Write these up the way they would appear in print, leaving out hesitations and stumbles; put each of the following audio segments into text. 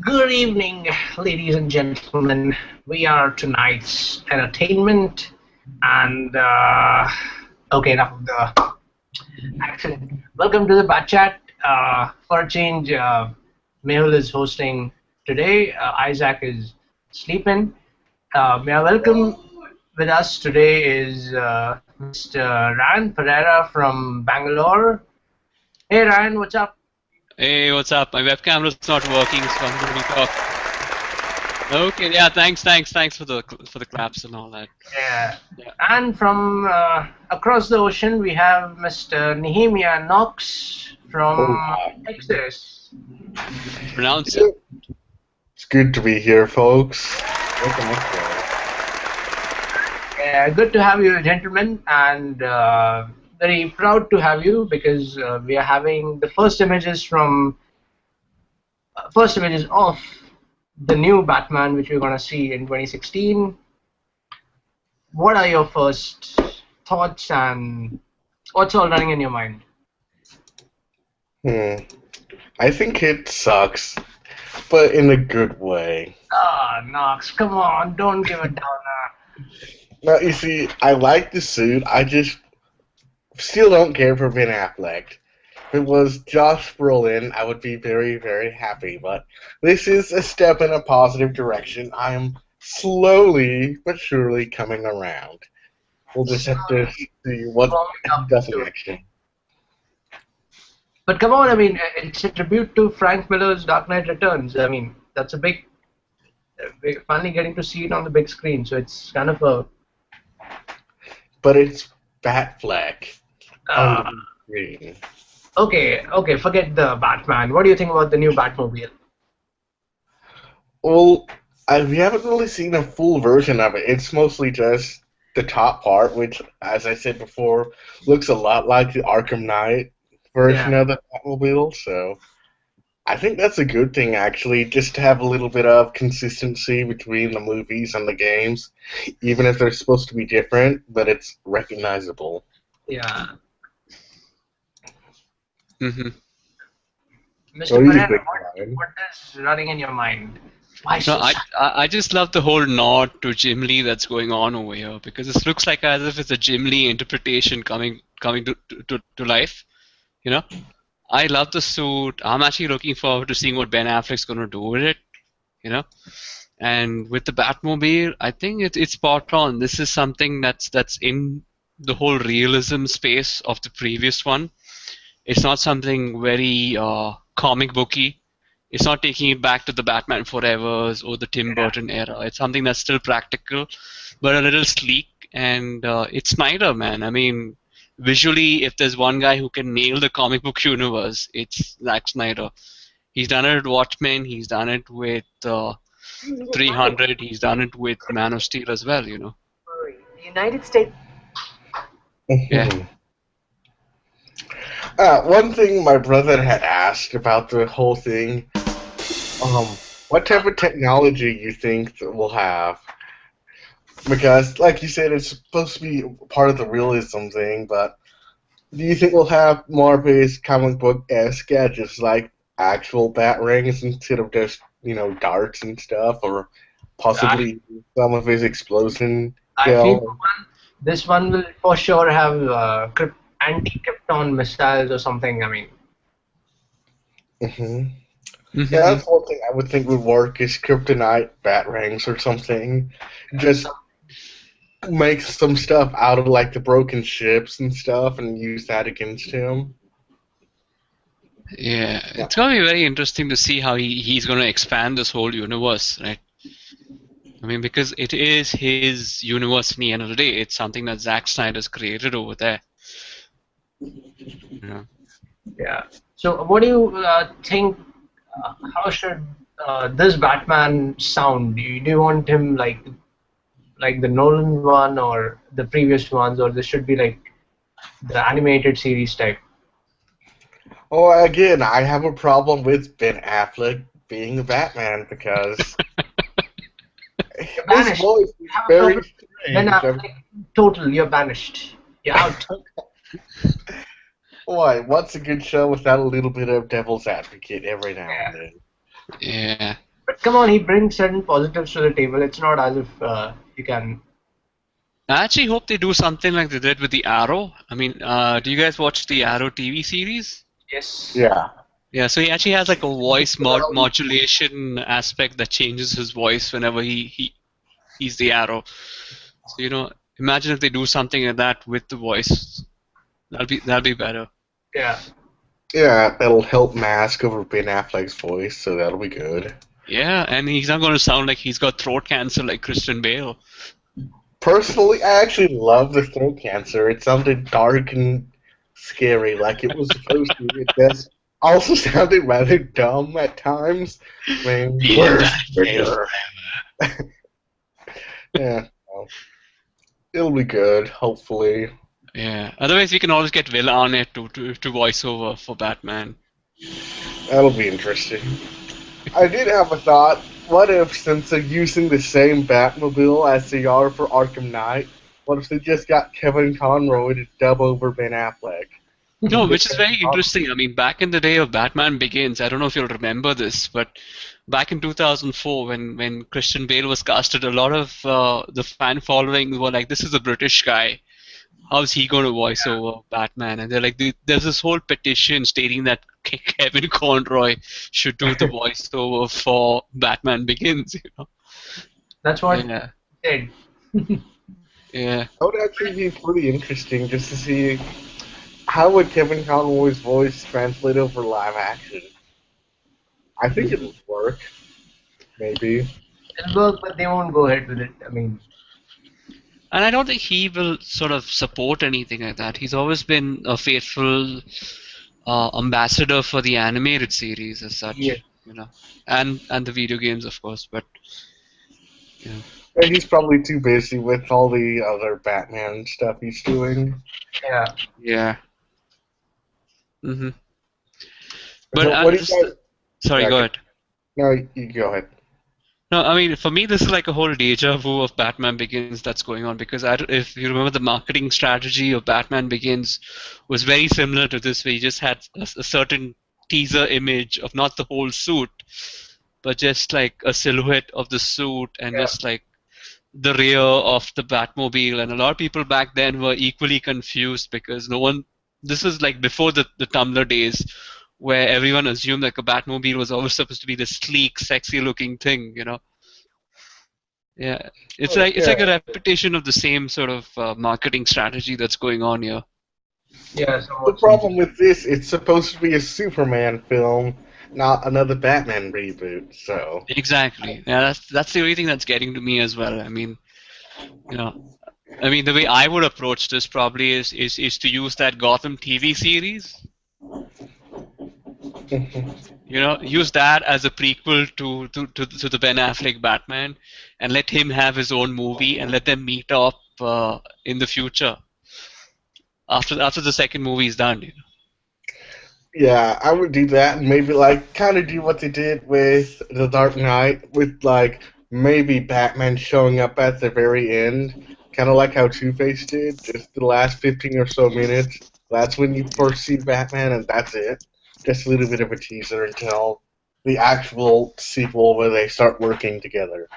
Good evening, ladies and gentlemen. We are tonight's entertainment, and okay, enough of the accent. Welcome to the Bat Chat. For a change, Mehul is hosting today. Isaac is sleeping. May I welcome with us today is Mr. Ryan Pereira from Bangalore. Hey Ryan, what's up? Hey, what's up? My webcam was not working, so I'm going to be talking. Okay, yeah, thanks for the claps and all that. Yeah. Yeah. And from across the ocean, we have Mr. Nehemiah Knox from Texas. Pronounce it. It's good to be here, folks. Yeah, good to have you, gentlemen, and very proud to have you because we are having the first images of the new Batman, which we're gonna see in 2016. What are your first thoughts and what's all running in your mind? I think it sucks, but in a good way. Ah, Knox, come on, don't give it down. Now, you see, I like the suit, I just still don't care for Ben Affleck. If it was Josh Brolin, I would be very, very happy, but this is a step in a positive direction. I'm slowly but surely coming around. We'll just have to see what does next. But come on, I mean, it's a tribute to Frank Miller's Dark Knight Returns. I mean, that's a big. We're finally getting to see it on the big screen, so it's kind of a. But it's Batfleck on the screen. Okay, forget the Batman. What do you think about the new Batmobile? Well, we haven't really seen a full version of it. It's mostly just the top part, which, as I said before, looks a lot like the Arkham Knight version of the Batmobile. So I think that's a good thing, actually, just to have a little bit of consistency between the movies and the games, even if they're supposed to be different, but it's recognizable. Yeah. Mm-hmm. Mr. Pereira, what is running in your mind? Why so I just love the whole nod to Jim Lee that's going on over here, because this looks like as if it's a Jim Lee interpretation coming to life. You know, I love the suit. I'm actually looking forward to seeing what Ben Affleck's going to do with it. You know, and with the Batmobile, I think it's spot on. This is something that's in the whole realism space of the previous one. It's not something very comic booky. It's not taking it back to the Batman Forevers or the Tim Burton era. It's something that's still practical, but a little sleek. And it's Snyder, man. I mean, visually, if there's one guy who can nail the comic book universe, it's Zack Snyder. He's done it with Watchmen. He's done it with 300. He's done it with Man of Steel as well, you know. The United States. Yeah. One thing my brother had asked about the whole thing, what type of technology you think that we'll have? Because, like you said, it's supposed to be part of the realism thing, but do you think we'll have more of his comic book-esque gadgets, like actual bat rings instead of just, darts and stuff, or possibly some of his explosion gel? This one will for sure have anti-Krypton missiles or something. I mean. Yeah, that's one thing I would think would work is kryptonite bat rings or something. Just make some stuff out of like the broken ships and stuff and use that against him. Yeah, it's going to be very interesting to see how he's going to expand this whole universe, right? I mean, because it is his universe in the end of the day. It's something that Zack Snyder's created over there. Yeah. So, what do you think? How should this Batman sound? Do you want him like the Nolan one or the previous ones, or this should be like the animated series type? Oh, again, I have a problem with Ben Affleck being the Batman because his voice is very strange. Ben Affleck, total, you're banished. You're out. Why? What's a good show without a little bit of devil's advocate every now and Yeah. then? Yeah. But come on, he brings certain positives to the table. It's not as if you can. I actually hope they do something like they did with the Arrow. I mean, do you guys watch the Arrow TV series? Yes. Yeah. Yeah, so he actually has like a voice modulation aspect that changes his voice whenever he's the Arrow. So imagine if they do something like that with the voice. That'll be better. Yeah. Yeah, that'll help mask over Ben Affleck's voice, so that'll be good. Yeah, and he's not going to sound like he's got throat cancer like Christian Bale. Personally, I actually love the throat cancer. It sounded dark and scary, like it was supposed to. It does also sounded rather dumb at times. I mean, where's Vader? Yeah, well, it'll be good, hopefully. Yeah. Otherwise, we can always get Will Arnett to voice over for Batman. That'll be interesting. I did have a thought. What if, since they're using the same Batmobile as they are for Arkham Knight, what if they just got Kevin Conroy to dub over Ben Affleck? No, which is very interesting. I mean, back in the day of Batman Begins, I don't know if you'll remember this, but back in 2004, when Christian Bale was casted, a lot of the fan following were like, "This is a British guy. How's he going to voice over Batman?" And they're like, "There's this whole petition stating that Kevin Conroy should do the voiceover for Batman Begins." That's what Yeah, he said. yeah. That would actually be pretty interesting just to see how would Kevin Conroy's voice translate over live action. I think it would work, maybe. It'll work, but they won't go ahead with it. I mean, And I don't think he will sort of support anything like that. He's always been a faithful ambassador for the animated series as yeah. such, and the video games, of course. But yeah, And he's probably too busy with all the other Batman stuff he's doing. Yeah. yeah. hmm But So what do you guys? sorry, Yeah, go ahead. no, you go ahead. No, I mean, for me, this is like a whole deja vu of Batman Begins that's going on because if you remember, the marketing strategy of Batman Begins was very similar to this, where you just had a certain teaser image of not the whole suit, but just like a silhouette of the suit and Yeah. just like the rear of the Batmobile. And a lot of people back then were equally confused because no one. This is like before the Tumblr days, where everyone assumed like a Batmobile was always supposed to be this sleek, sexy-looking thing. Yeah, it's like a Yeah. repetition of the same sort of marketing strategy that's going on here. Yeah. The Somewhat. problem with this, it's supposed to be a Superman film, not another Batman reboot. So Exactly. Yeah, that's the only thing that's getting to me as well. You know, the way I would approach this probably is to use that Gotham TV series. Use that as a prequel to the Ben Affleck Batman, and let him have his own movie, and let them meet up in the future after the second movie is done. yeah, I would do that, and maybe like kind of do what they did with The Dark Knight, with like maybe Batman showing up at the very end, kind of like how Two-Face did, just the last 15 or so minutes. That's when you first see Batman, and that's it. Just a little bit of a teaser until the actual sequel where they start working together.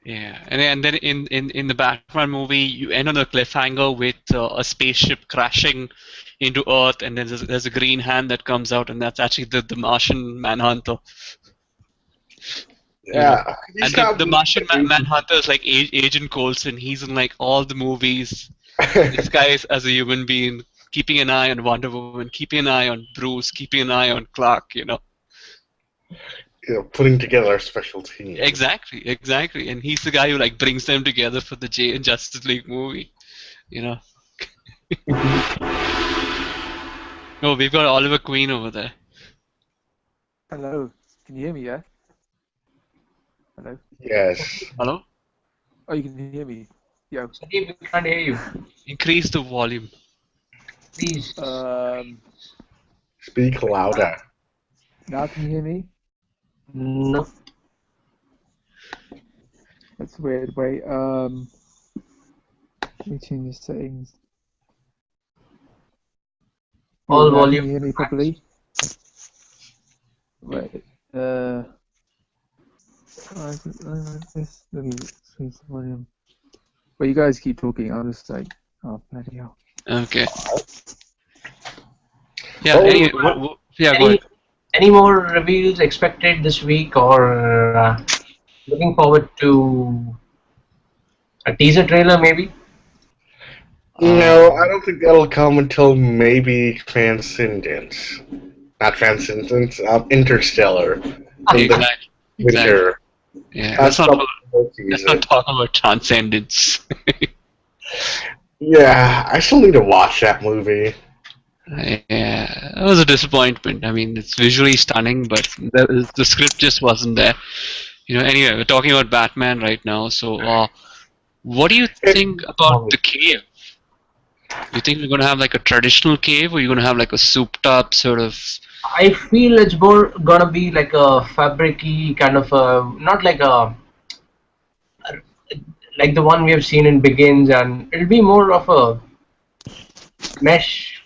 Yeah, and then in the Batman movie, you end on a cliffhanger with a spaceship crashing into Earth, and then there's a green hand that comes out, and that's actually the Martian Manhunter. Yeah, And he's the got Martian Manhunter is like Agent Coulson. He's in like all the movies. This guy is as a human being, keeping an eye on Wonder Woman, keeping an eye on Bruce, keeping an eye on Clark. putting together a special team. Exactly. And he's the guy who like brings them together for the Justice League movie. You know. Oh, we've got Oliver Queen over there. Hello, can you hear me? Yeah. Hello. Yes. Hello? Oh, you can hear me. Yo. Sandeep, we can't hear you. Increase the volume. Please. Speak louder. Now can you hear me? No. That's weird. Wait. Let me change the settings. All Now can volume. you hear me properly? Wait. Let me increase the volume. Well, you guys keep talking. I'll just like, oh bloody hell. Okay. Yeah. Oh, Anyway, yeah. Go Any ahead. any more reviews expected this week, or looking forward to a teaser trailer maybe? no, I don't think that'll come until maybe Transcendence. Not Transcendence, Interstellar in the Exactly. Exactly. winter. Yeah. That's probably the Let's not season. talk about transcendence. Yeah, I still need to watch that movie. Yeah, it was a disappointment. I mean, it's visually stunning, but the script just wasn't there. Anyway, we're talking about Batman right now. So, what do you think about the cave? You think we're gonna have like a traditional cave, or you're gonna have like a souped-up sort of? I feel it's more gonna be like a fabric-y kind of not like the one we have seen in Begins, and it'll be more of a mesh,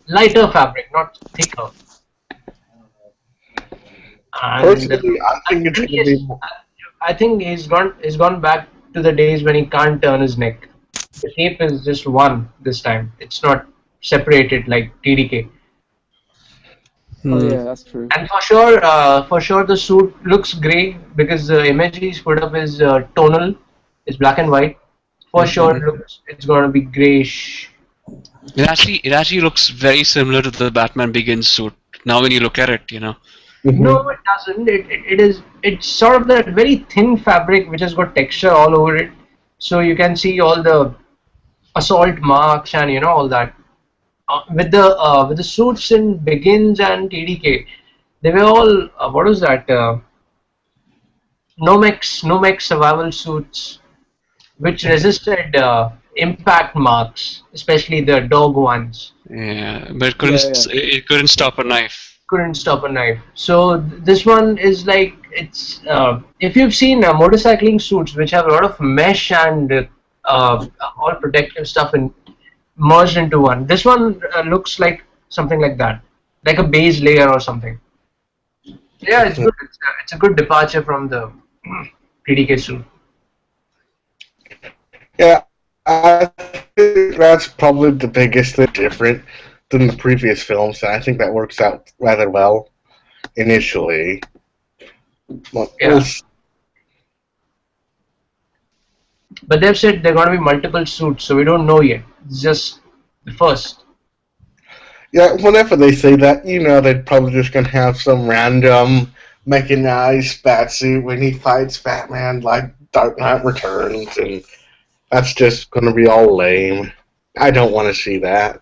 lighter fabric, not thicker. And Personally, I think it's going to be. I think he's gone back to the days when he can't turn his neck. The shape is just one this time. It's not separated like TDK. Oh yeah, that's true. And for sure, the suit looks grey because the image he's put up is tonal, it's black and white. For sure, it's gonna be greyish. It actually looks very similar to the Batman Begins suit. Now, when you look at it. No, it doesn't. It's sort of that very thin fabric which has got texture all over it, so you can see all the assault marks and all that. With the suits in Begins and TDK, they were all what was that? Nomex survival suits which resisted impact marks, especially the dog ones. Yeah, but it couldn't stop a knife. Couldn't stop a knife. So this one is like it's if you've seen motorcycling suits which have a lot of mesh and all protective stuff and merged into one. This one looks like something like that, like a base layer or something. Yeah, it's good. It's a good departure from the PDK suit. Yeah, I think that's probably the biggest thing different than the previous films, and I think that works out rather well initially. Well, Yeah. But they've said there are going to be multiple suits, so we don't know yet. It's just the first. Yeah, whenever they say that, they're probably just gonna have some random mechanized bat suit when he fights Batman, like Dark Knight Returns, and that's just gonna be all lame. I don't want to see that.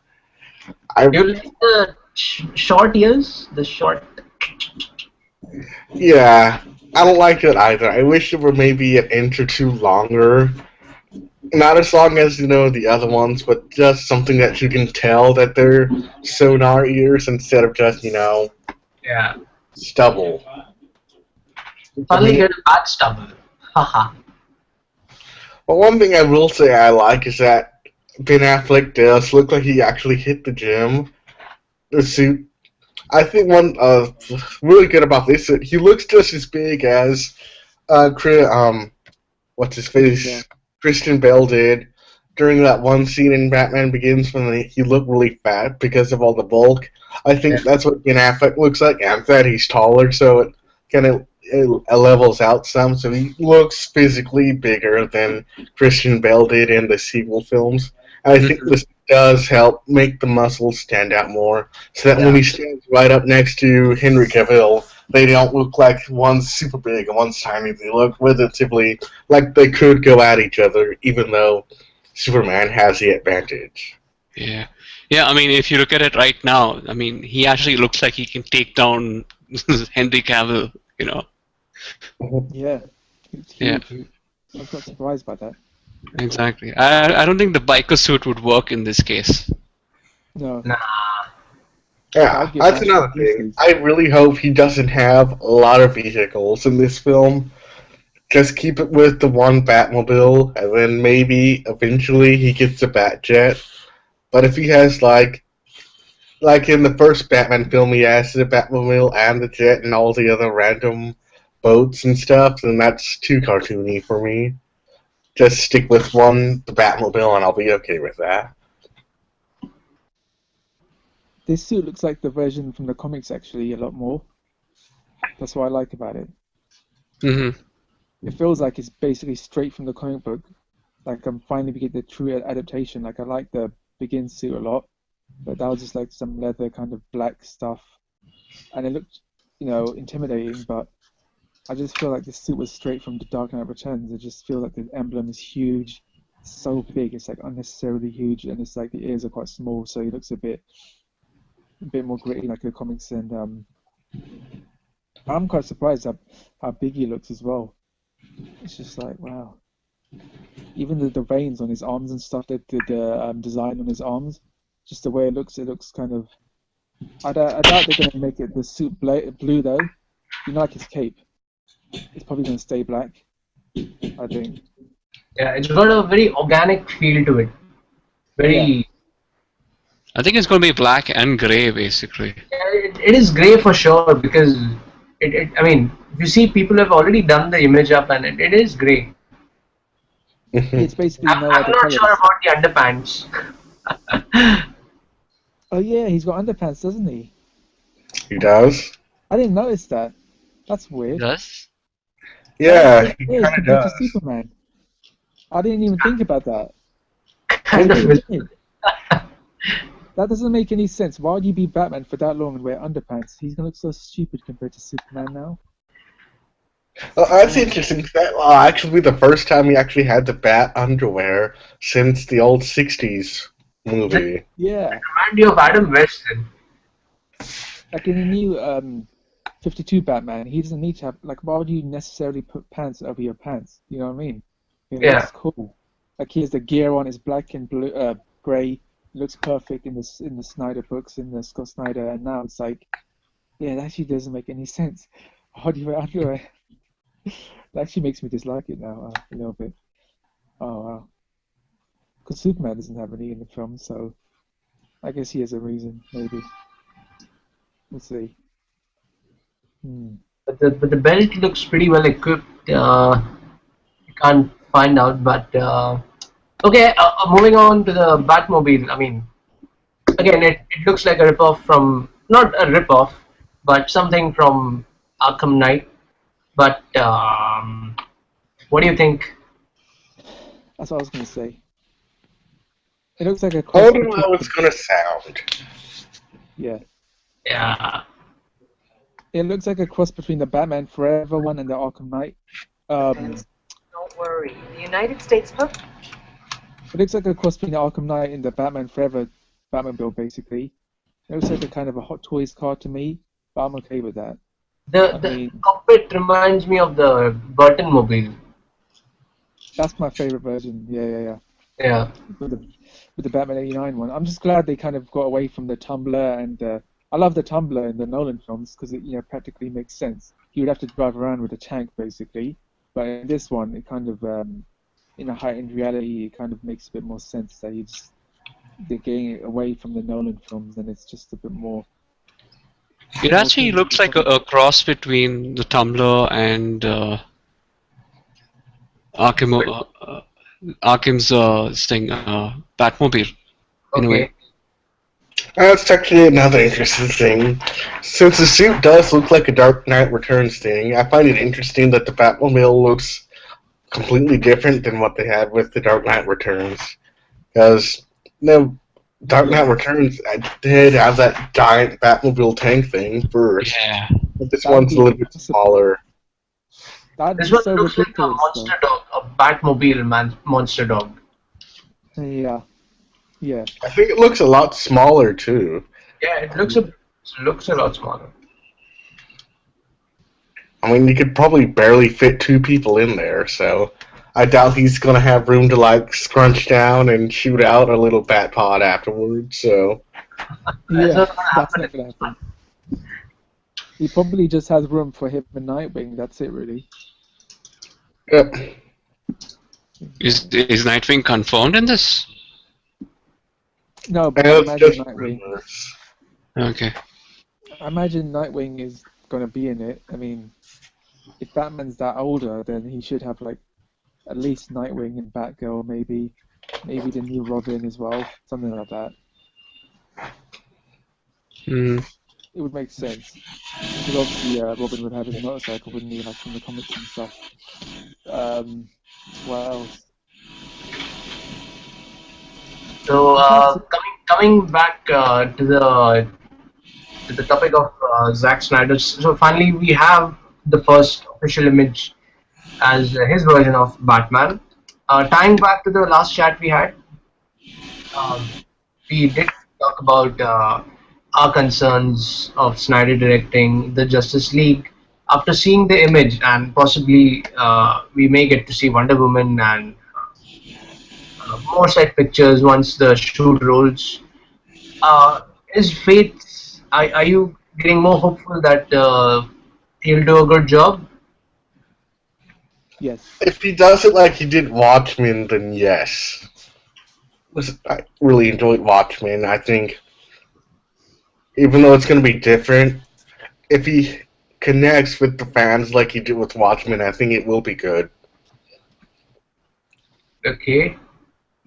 You like the short ears? The short. Yeah, I don't like it either. I wish it were maybe an inch or two longer. Not as long as, the other ones, but just something that you can tell that they're sonar ears instead of just, Yeah. stubble. Finally get a bad stubble. Haha. But one thing I will say I like is that Ben Affleck does look like he actually hit the gym. The suit. I think one really good about this, he looks just as big as what's his face? Yeah. Christian Bale did during that one scene in Batman Begins when he looked really fat because of all the bulk. I think that's what Ben Affleck looks like, and that he's taller, so it kind of levels out some. So he looks physically bigger than Christian Bale did in the sequel films. And I think this does help make the muscles stand out more, so that when he stands right up next to Henry Cavill, they don't look like one's super big and one's tiny. They look relatively like they could go at each other, even though Superman has the advantage. Yeah. Yeah, I mean, if you look at it right now, I mean, he actually looks like he can take down Henry Cavill, Yeah. It's Yeah, huge. I was not surprised by that. exactly. I don't think the biker suit would work in this case. No. Nah. Yeah, I'd give that's that another to thing. pieces. I really hope he doesn't have a lot of vehicles in this film. Just keep it with the one Batmobile, and then maybe eventually he gets a Batjet. But if he has, like, Like in the first Batman film, he has the Batmobile and the jet and all the other random boats and stuff, and that's too cartoony for me. Just stick with one, the Batmobile, and I'll be okay with that. This suit looks like the version from the comics actually a lot more. That's what I like about it. Mm-hmm. It feels like it's basically straight from the comic book. Like I'm finally getting the true adaptation. Like I like the Begin suit a lot, but that was just like some leather kind of black stuff, and it looked, intimidating. But I just feel like this suit was straight from The Dark Knight Returns. I just feel like the emblem is huge, so big. It's like unnecessarily huge, and it's like the ears are quite small, so he looks a bit more gritty like the comics. And I'm quite surprised how big he looks as well. It's just like wow. Even the veins on his arms and stuff, the design on his arms, just the way it looks kind of. I doubt they're going to make the suit blue though. Like his cape, it's probably going to stay black, I think. Yeah, it's got a very organic feel to it. Very. I think it's going to be black and gray basically. It is grey for sure because I mean, you see, people have already done the image up, and it is grey. It's basically I'm not colors. sure about the underpants. Oh yeah, he's got underpants, doesn't he? He does? I didn't notice that. That's weird. Does? Yeah, he Yeah, kind of compared to does. Superman. I didn't even think about that. Kind of. That doesn't make any sense. Why would you be Batman for that long and wear underpants? He's gonna look so stupid compared to Superman now. Well, that's interesting. That will actually be the first time we actually had the Bat underwear since the old 60s movie. Yeah. Remind you of Adam West then. Like in the new 52 Batman, he doesn't need to have, like, why would you necessarily put pants over your pants? You know what I mean? Yeah. It's cool. Like he has the gear on, it's black and blue, grey. It looks perfect in the Snyder books, in the Scott Snyder, and now it's like, yeah, it actually doesn't make any sense. Why do you wear underwear? That actually makes me dislike it now a little bit. Oh wow. Because Superman doesn't have any in the film, so I guess he has a reason, maybe. We'll see. But the belt looks pretty well equipped. You can't find out, but okay. Moving on to the Batmobile. I mean, again, it looks like a ripoff from, not a ripoff, but something from Arkham Knight. But what do you think? That's what I was going to say. It looks like a I cross wonder how it's going to sound. Yeah. Yeah. It looks like a cross between the Batman Forever one and the Arkham Knight. Don't worry. The United States Post. It looks like a cross between the Arkham Knight and the Batman Forever Batmobile, basically. It looks like a kind of a Hot Toys car to me, but I'm okay with that. The cockpit reminds me of the Burton Mobile. That's my favorite version. Yeah. Yeah. With the Batman '89 one. I'm just glad they kind of got away from the tumbler, and I love the tumbler in the Nolan films because it practically makes sense. You would have to drive around with a tank basically, but in this one it kind of in a heightened reality it kind of makes a bit more sense that they're getting away from the Nolan films and it's just a bit more. It actually looks like a cross between the Tumbler and Arkham's Batmobile, in a way. That's actually another interesting thing. Since the suit does look like a Dark Knight Returns thing, I find it interesting that the Batmobile looks completely different than what they had with the Dark Knight Returns. Because, Dark Knight Returns did have that giant Batmobile tank thing first. Yeah. But this one's a little bit smaller. This one looks like a monster dog, a Batmobile monster dog. Yeah. I think it looks a lot smaller too. Yeah, it looks a lot smaller. I mean, you could probably barely fit two people in there, so I doubt he's gonna have room to scrunch down and shoot out a little bat pod afterwards. So yeah, that's not gonna happen. He probably just has room for him and Nightwing. That's it, really. Yep. Is Nightwing confirmed in this? No, but It's imagine just Nightwing. rumors. Okay. I imagine Nightwing is gonna be in it. I mean, if Batman's that older, then he should have like at least Nightwing and Batgirl, maybe the new Robin as well, something like that. Hmm. It would make sense because obviously Robin would have his motorcycle, wouldn't he, like from the comics and stuff. Um, what else? So I'm trying to. coming back to the topic of Zack Snyder. So finally, we have the first official image as his version of Batman. Tying back to the last chat we had, we did talk about our concerns of Snyder directing the Justice League. After seeing the image, and possibly we may get to see Wonder Woman and more set pictures once the shoot rolls. Uh, is Faith? Are you getting more hopeful that he'll do a good job? Yes. If he does it like he did Watchmen, then yes. I really enjoyed Watchmen. I think, even though it's going to be different, if he connects with the fans like he did with Watchmen, I think it will be good. Okay,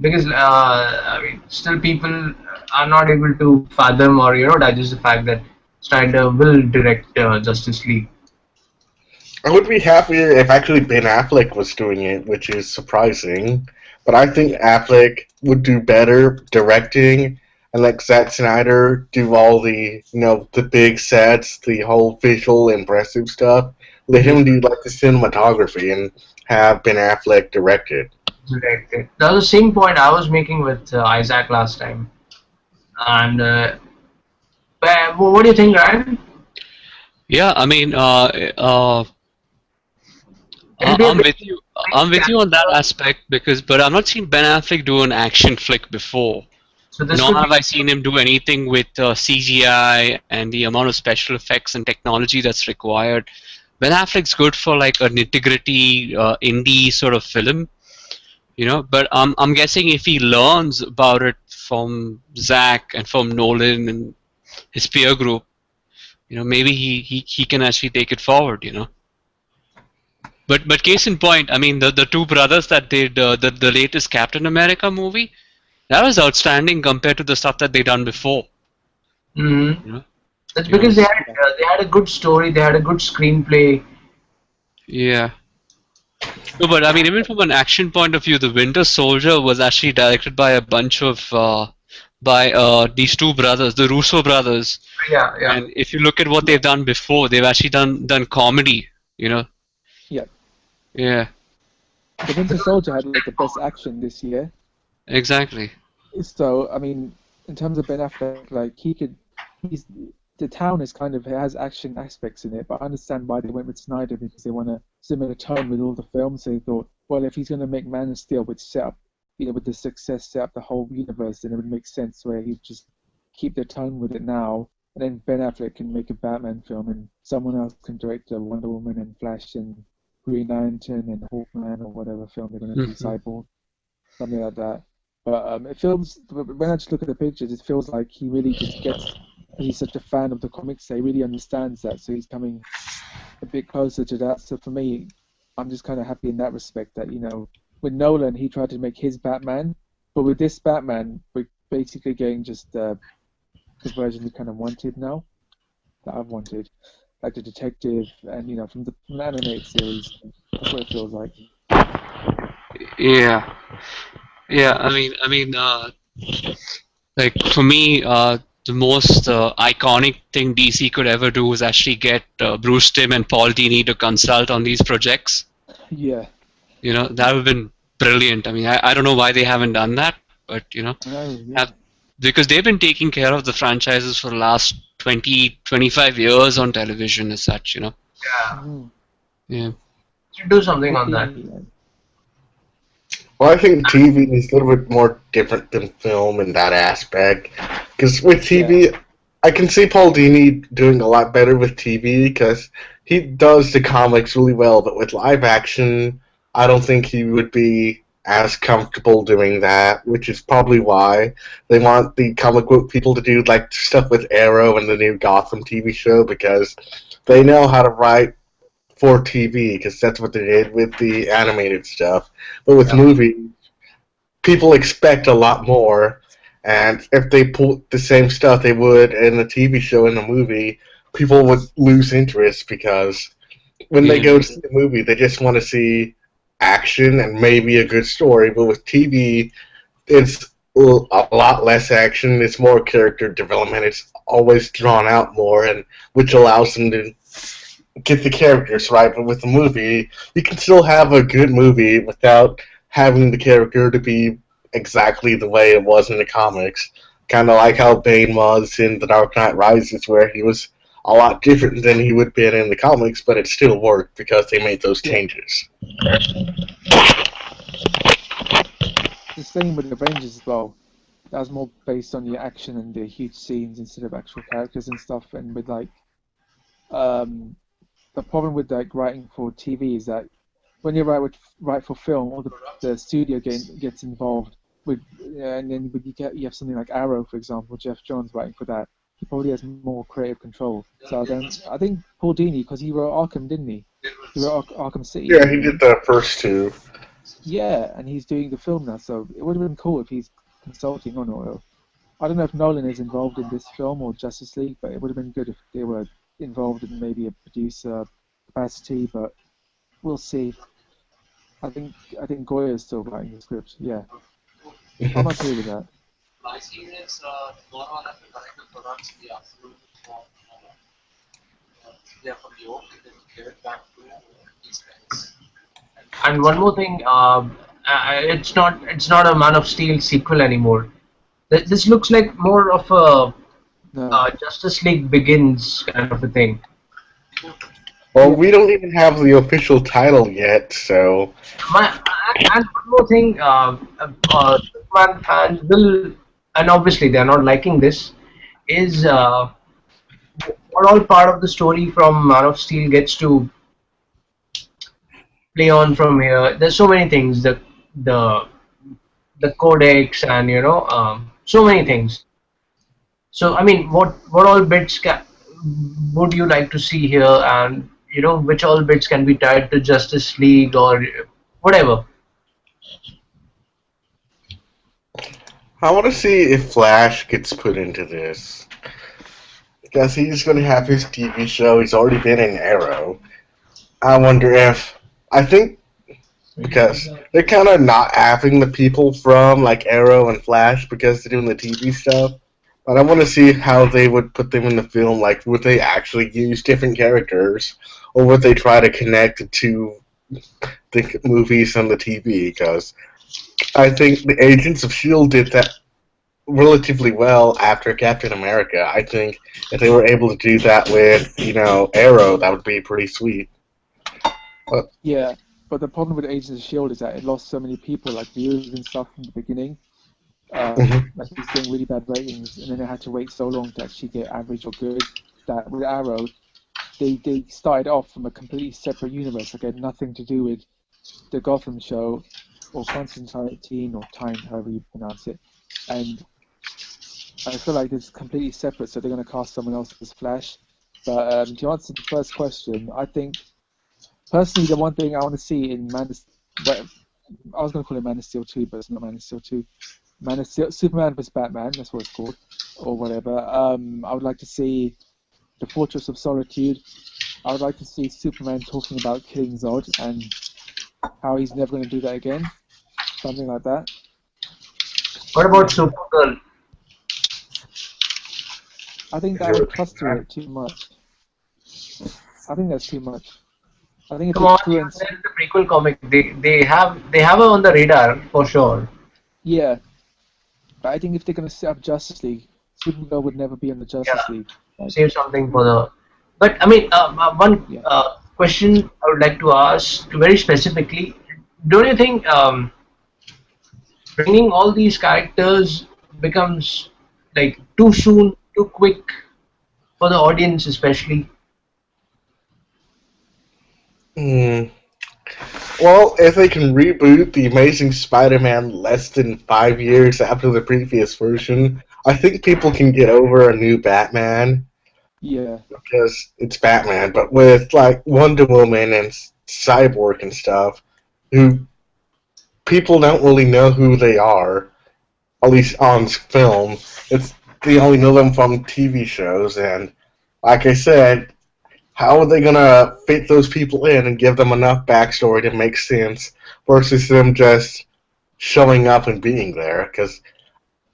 because I mean, still people are not able to fathom or digest the fact that Snyder will direct Justice League. I would be happier if actually Ben Affleck was doing it, which is surprising. But I think Affleck would do better directing and let Zack Snyder do all the, the big sets, the whole visual impressive stuff. Let him do like the cinematography and have Ben Affleck direct it. Directed. That was the same point I was making with Isaac last time. And but what do you think, Ryan? Yeah, I mean, It'll be a I'm bit with you. I'm with you on that aspect but I've not seen Ben Affleck do an action flick before. so this Nor could be have I seen him do anything with CGI and the amount of special effects and technology that's required. Ben Affleck's good for like an integrity indie sort of film, But I'm guessing if he learns about it from Zach and from Nolan and his peer group, maybe he can actually take it forward. But case in point, I mean the two brothers that did the latest Captain America movie, that was outstanding compared to the stuff that they done before. Mhm. You know? That's You know, because they had a good story, they had a good screenplay. Yeah. No, but I mean, even from an action point of view, The Winter Soldier was actually directed by a bunch of by these two brothers, the Russo brothers. Yeah, yeah. And if you look at what they've done before, they've actually done comedy. You know. Yeah. Yeah. The Winter Soldier had like the best action this year. Exactly. So I mean, in terms of Ben Affleck, like he's the town is kind of it has action aspects in it, but I understand why they went with Snyder because they want a similar tone with all the films. So they thought, well, if he's going to make Man of Steel, which set up, with the success set up the whole universe, then it would make sense where he'd just keep the tone with it now, and then Ben Affleck can make a Batman film, and someone else can direct a Wonder Woman and Flash and Green Lantern and Hawkman or whatever film they're going to do, Cyborg, something like that. But it feels, when I just look at the pictures, it feels like he really just gets, because he's such a fan of the comics, so he really understands that, so he's coming a bit closer to that. So for me, I'm just kind of happy in that respect that, with Nolan, he tried to make his Batman, but with this Batman, we're basically getting just the version we kind of wanted now, that I've wanted. Like the detective, and, from the animated series, that's what it feels like. Yeah. Yeah. Like for me, the most iconic thing DC could ever do was actually get Bruce Timm and Paul Dini to consult on these projects. Yeah. That would have been brilliant. I mean, I don't know why they haven't done that, but because they've been taking care of the franchises for the last 20, 25 years on television as such. Yeah. Yeah. Should do something on that. Well, I think TV is a little bit more different than film in that aspect. Because with TV, I can see Paul Dini doing a lot better with TV because he does the comics really well. But with live action, I don't think he would be as comfortable doing that, which is probably why they want the comic book people to do like stuff with Arrow and the new Gotham TV show, because they know how to write for TV, because that's what they did with the animated stuff. But with movies, people expect a lot more, and if they put the same stuff they would in the TV show in the movie, people would lose interest, because when they go to see a movie, they just want to see action and maybe a good story. But with TV, it's a lot less action. It's more character development. It's always drawn out more, and which allows them to get the characters right. But with the movie, you can still have a good movie without having the character to be exactly the way it was in the comics. Kind of like how Bane was in The Dark Knight Rises, where he was a lot different than he would have been in the comics, but it still worked because they made those changes. The same with Avengers as well. That was more based on the action and the huge scenes instead of actual characters and stuff. And with like, the problem with like writing for TV is that when you write for film, all the studio gets involved with, and then when you have something like Arrow, for example, Jeff Johns writing for that, he probably has more creative control. So I think Paul Dini, because he wrote Arkham, didn't he? He wrote Arkham City. Yeah, he did the first two. Yeah, and he's doing the film now, so it would have been cool if he's consulting on oil. I don't know if Nolan is involved in this film or Justice League, but it would have been good if they were involved in maybe a producer capacity, but we'll see. I think Goya is still writing the script. Yeah, I'm okay with that. And one more thing, it's not a Man of Steel sequel anymore. This looks like more of a No. Justice League Begins kind of a thing. Well, we don't even have the official title yet, so... And one more thing, Superman fans will, and obviously they are not liking this, is what all part of the story from Man of Steel gets to play on from here. There's so many things, the codex, and so many things. So I mean, what all bits would you like to see here, and which all bits can be tied to Justice League or whatever? I want to see if Flash gets put into this. Because he's going to have his TV show. He's already been in Arrow. I wonder if... I think because they're kind of not having the people from like Arrow and Flash because they're doing the TV stuff. But I want to see how they would put them in the film. Like, would they actually use different characters? Or would they try to connect it to the movies and the TV? Because I think the Agents of S.H.I.E.L.D. did that relatively well after Captain America. I think if they were able to do that with, Arrow, that would be pretty sweet. Yeah, but the problem with Agents of S.H.I.E.L.D. is that it lost so many people, like viewers and stuff from the beginning. Like it was getting really bad ratings, and then it had to wait so long to actually get average or good. That with Arrow, they started off from a completely separate universe. Like it had nothing to do with the Gotham show, or Constantine, or Time, however you pronounce it. And I feel like it's completely separate, so they're going to cast someone else as Flash. But to answer the first question, I think, personally, the one thing I want to see in I was going to call it Man of Steel 2, but it's not Man of Steel 2. Man of Steel, Superman vs. Batman, that's what it's called, or whatever. I would like to see the Fortress of Solitude. I would like to see Superman talking about killing Zod and how he's never going to do that again. Something like that. What about Supergirl? I think that would cluster it too much. I think that's too much. I think Come on, there's the prequel comic. They have her on the radar for sure. Yeah, but I think if they're going to set up Justice League, Supergirl would never be on the Justice League. Like, save something for the... But I mean, one question I would like to ask very specifically: don't you think bringing all these characters becomes like too soon, too quick for the audience, especially? Well, if they can reboot The Amazing Spider-Man less than 5 years after the previous version, I think people can get over a new Batman Yeah, because it's Batman. But with like Wonder Woman and Cyborg and stuff, who people don't really know who they are, at least on film. It's they only know them from TV shows, and like I said, how are they gonna fit those people in and give them enough backstory to make sense versus them just showing up and being there? Because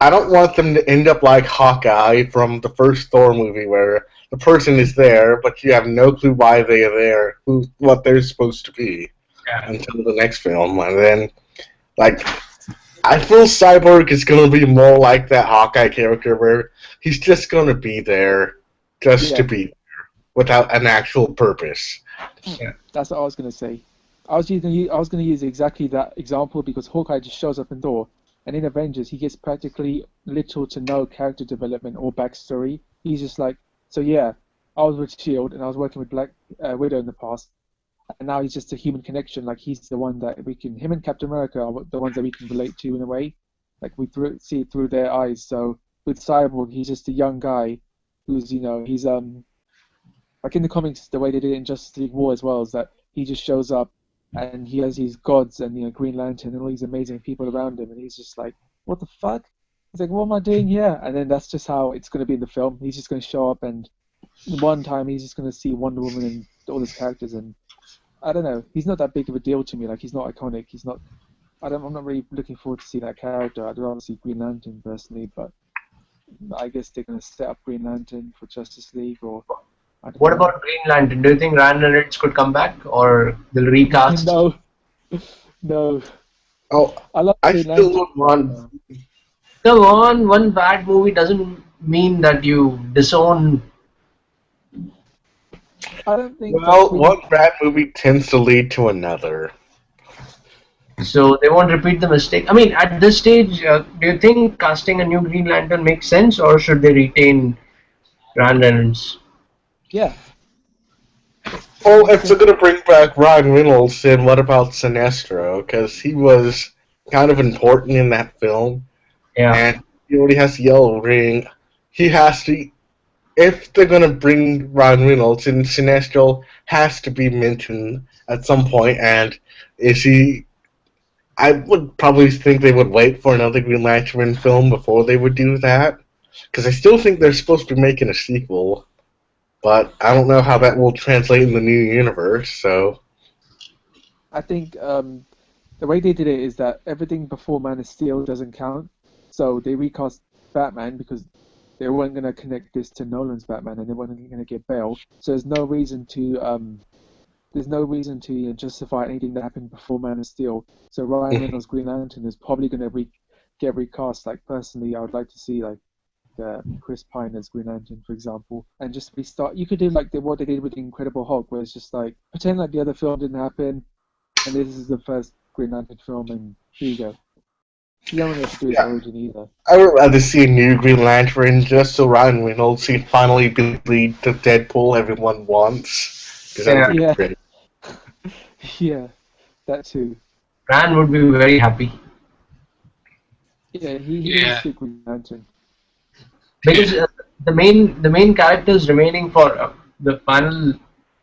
I don't want them to end up like Hawkeye from the first Thor movie, where the person is there, but you have no clue why they are there, what they're supposed to be, Yeah. until the next film, and then like I feel Cyborg is gonna be more like that Hawkeye character, where he's just gonna be there just to yeah. be without an actual purpose. That's what I was gonna say. I was gonna use exactly that example because Hawkeye just shows up in Thor, and in Avengers he gets practically little to no character development or backstory. He's just like, so yeah, I was with Shield and I was working with Black Widow in the past, and now he's just a human connection. Like he's the one that him and Captain America are the ones that we can relate to in a way. Like we see it through their eyes. So with Cyborg, he's just a young guy who's he's like in the comics, the way they did it in Justice League War as well is that he just shows up and he has these gods and Green Lantern and all these amazing people around him, and he's just like, what the fuck? He's like, what am I doing here? And then that's just how it's going to be in the film. He's just going to show up, and one time he's just going to see Wonder Woman and all these characters, and I don't know. He's not that big of a deal to me. Like he's not iconic. He's not. I'm not really looking forward to see that character. I'd rather see Green Lantern personally, but I guess they're going to set up Green Lantern for Justice League or. What about Green Lantern? Do you think Ryan Reynolds could come back, or they'll recast? No, no. Oh, I love I Green still Lantern. would want. Come on, one bad movie doesn't mean that you disown. I don't think. Well, one bad movie tends to lead to another. So they won't repeat the mistake. I mean, at this stage, do you think casting a new Green Lantern makes sense, or should they retain Ryan Reynolds? Yeah. Well, if they're gonna bring back Ryan Reynolds, then what about Sinestro? Because he was kind of important in that film, Yeah. and he already has the yellow ring. He has to. If they're gonna bring Ryan Reynolds, then Sinestro has to be mentioned at some point. And is he? I would probably think they would wait for another Green Lantern film before they would do that, because I still think they're supposed to be making a sequel. But I don't know how that will translate in the new universe, so. I think the way they did it is that everything before Man of Steel doesn't count. So they recast Batman because they weren't going to connect this to Nolan's Batman, and they weren't going to get Bale. So there's no reason to justify anything that happened before Man of Steel. So Ryan Reynolds' Green Lantern is probably going to get recast. Like personally, I would like to see Chris Pine as Green Lantern, for example, and just restart. You could do like what they did with the Incredible Hulk, where it's just like pretend like the other film didn't happen, and this is the first Green Lantern film, and here you go. You don't really have to do his origin either. I would rather see a new Green Lantern just so Ryan Reynolds can finally be the Deadpool everyone wants. 'Cause that would be great. Yeah, that too. Ryan would be very happy. Yeah, he needs to Green Lantern. Because the main characters remaining for the final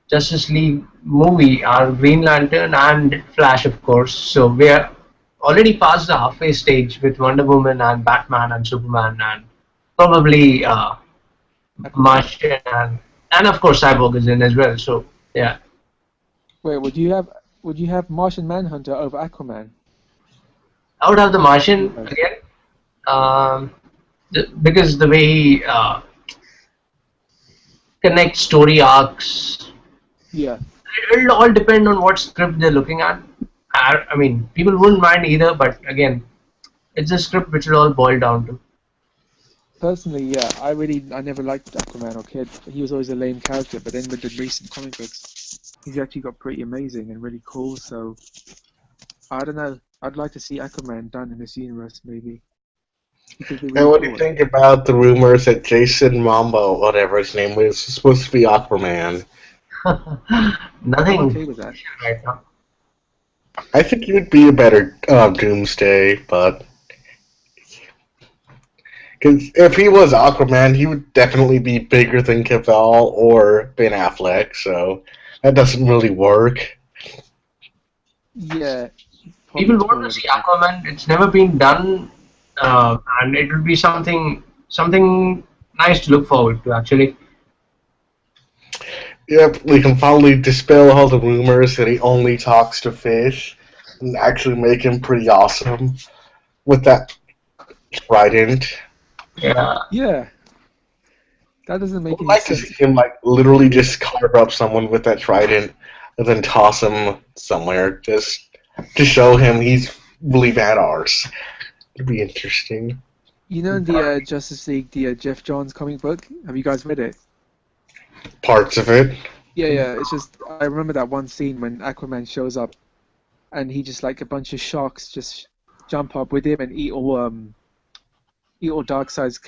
Justice League movie are Green Lantern and Flash, of course. So we are already past the halfway stage with Wonder Woman and Batman and Superman and probably Martian and of course Cyborg is in as well. So yeah. Wait, would you have Martian Manhunter over Aquaman? I would have the Martian again. Because the way he connects story arcs, it'll all depend on what script they're looking at. I mean, people wouldn't mind either, but again, it's a script which will all boil down to. Personally, yeah, I never liked Aquaman or Kid. He was always a lame character, but then with the recent comic books, he's actually got pretty amazing and really cool. So I don't know. I'd like to see Aquaman done in this universe, maybe. And what do you think about the rumors that Jason Momoa, whatever his name is supposed to be Aquaman? Nothing I'm okay with that right now. I think he would be a better Doomsday, but because if he was Aquaman, he would definitely be bigger than Cavill or Ben Affleck, so that doesn't really work. Yeah. People Probably want to taller. see Aquaman. It's never been done, and it will be something nice to look forward to. Actually, Yep, we can finally dispel all the rumors that he only talks to fish and actually make him pretty awesome with that trident. yeah. Yeah. That doesn't I make would any like to see sense. him like literally just carve up someone with that trident and then toss him somewhere just to show him he's really badass. It'd be interesting. You know the Justice League, the Jeff Johns comic book? Have you guys read it? Parts of it. Yeah. It's just I remember that one scene when Aquaman shows up and he just like a bunch of sharks just jump up with him and eat all Darkseid's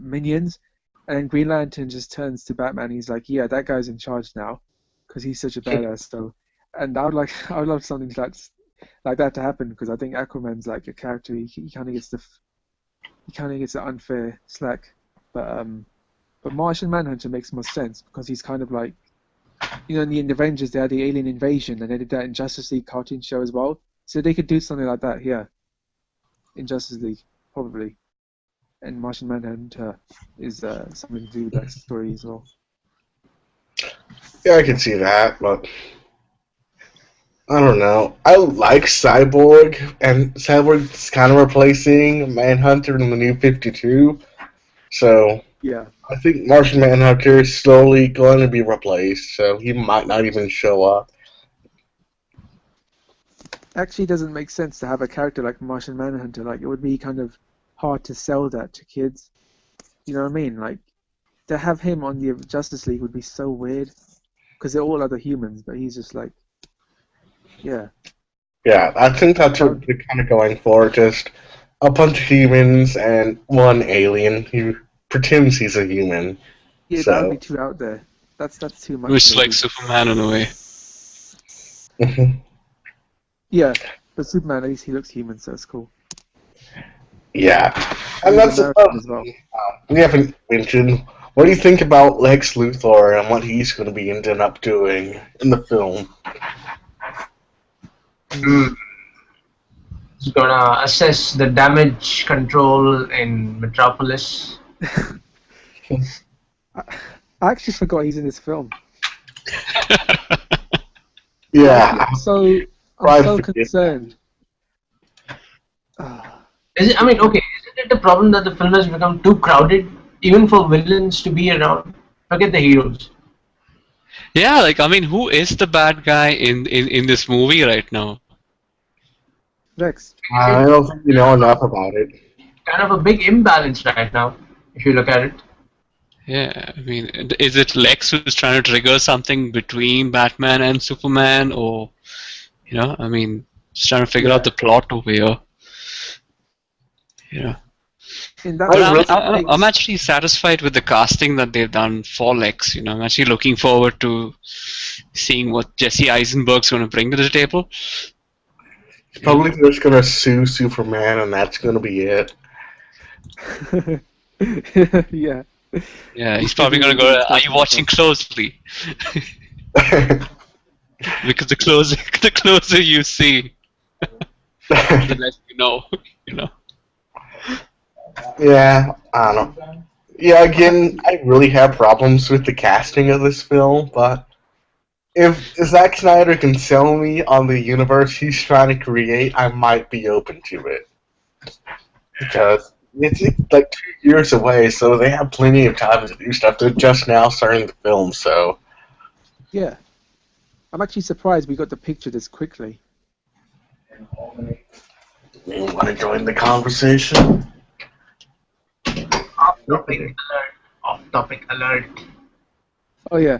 minions, and then Green Lantern just turns to Batman. He's like, "Yeah, that guy's in charge now, because he's such a badass." So, and I would like, I would love something like that to happen because I think Aquaman's like a character. He kind of gets the unfair slack, but Martian Manhunter makes more sense because he's kind of like, in the Avengers they had the alien invasion and they did that in Justice League cartoon show as well. So they could do something like that here in Justice League probably. And Martian Manhunter is something to do with that story as well. Yeah, I can see that, but I don't know. I like Cyborg, and Cyborg's kind of replacing Manhunter in the New 52. So Yeah. I think Martian Manhunter is slowly going to be replaced, so he might not even show up. Actually, doesn't make sense to have a character like Martian Manhunter. Like, it would be kind of hard to sell that to kids. You know what I mean? Like, to have him on the Justice League would be so weird because they're all other humans, but he's just like, yeah. Yeah, I think that's That what would, they're kind of going for. Just a bunch of humans and one alien who pretends he's a human. yeah, that would be So, too out there. That's too much, Which is like maybe. Superman in a way. Yeah, but Superman, at least he looks human, so it's cool. yeah. And And he's that's American another as well. thing we haven't mentioned. What do you think about Lex Luthor and what he's going to be ending up doing in the film? Mm. It's gonna assess the damage control in Metropolis. I actually forgot he's in this film. Yeah, I'm so Right, I'm so forget concerned. Ah, Is it? I mean, okay. Isn't it a problem that the film has become too crowded, even for villains to be around? Forget the heroes. Yeah, like I mean, who is the bad guy in this movie right now? Rex. I don't think we know enough about it. Kind of a big imbalance right now, if you look at it. Yeah, I mean, is it Lex who's trying to trigger something between Batman and Superman, or I mean, just trying to figure out Yeah. the plot over here. Yeah. In that But I really I'm actually satisfied with the casting that they've done for Lex. I'm actually looking forward to seeing what Jesse Eisenberg's going to bring to the table. He's probably just going to sue Superman, and that's going to be it. yeah. Yeah, he's probably going to go, "Are you watching closely?" Because the closer you see, the less you know. Yeah, I don't know. Yeah, again, I really have problems with the casting of this film, but if Zack Snyder can sell me on the universe he's trying to create, I might be open to it. Because it's like 2 years away, so they have plenty of time to do stuff. They're just now starting to film, so. Yeah. I'm actually surprised we got the picture this quickly. You want to join the conversation? Off-topic alert. Off-topic alert. Oh yeah.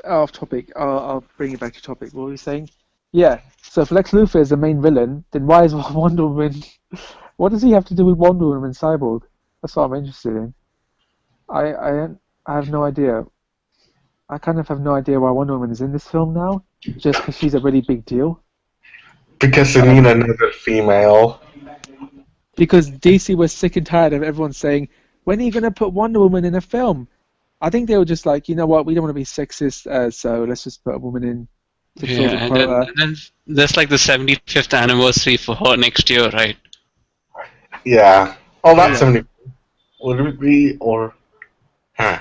Off topic. I'll bring it back to topic. What were we saying? Yeah. So if Lex Luthor is the main villain, then why is Wonder Woman? What does he have to do with Wonder Woman and Cyborg? That's what I'm interested in. I have no idea. I kind of have no idea why Wonder Woman is in this film now, just because she's a really big deal. Because they need another female. Because DC was sick and tired of everyone saying, when are you going to put Wonder Woman in a film? I think they were just like, you know what, we don't want to be sexist, so let's just put a woman in to fill Yeah, the and quota. then there's like the 75th anniversary for her next year, right? Yeah. Oh, not Yeah. 70. Would it be, or... Huh.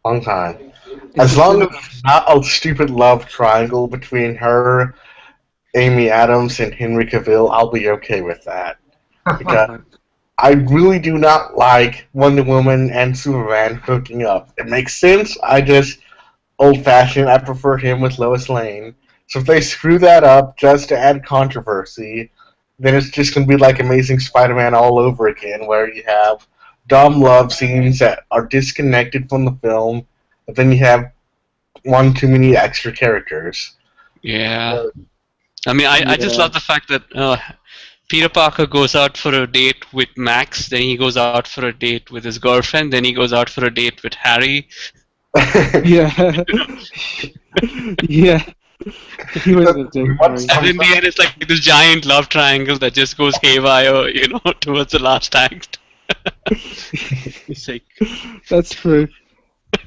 Long time. As long as it's not a stupid love triangle between her, Amy Adams, and Henry Cavill, I'll be okay with that. Because I really do not like Wonder Woman and Superman hooking up. It makes sense. I just old-fashioned. I prefer him with Lois Lane. So if they screw that up just to add controversy, then it's just going to be like Amazing Spider-Man all over again, where you have dumb love scenes that are disconnected from the film, but then you have one too many extra characters. Yeah. I mean, I just love the fact that Peter Parker goes out for a date with Max, then he goes out for a date with his girlfriend, then he goes out for a date with Harry. Yeah. Yeah. He was a dick. And in the end, it's like this giant love triangle that just goes haywire, towards the last act. It's like, That's true.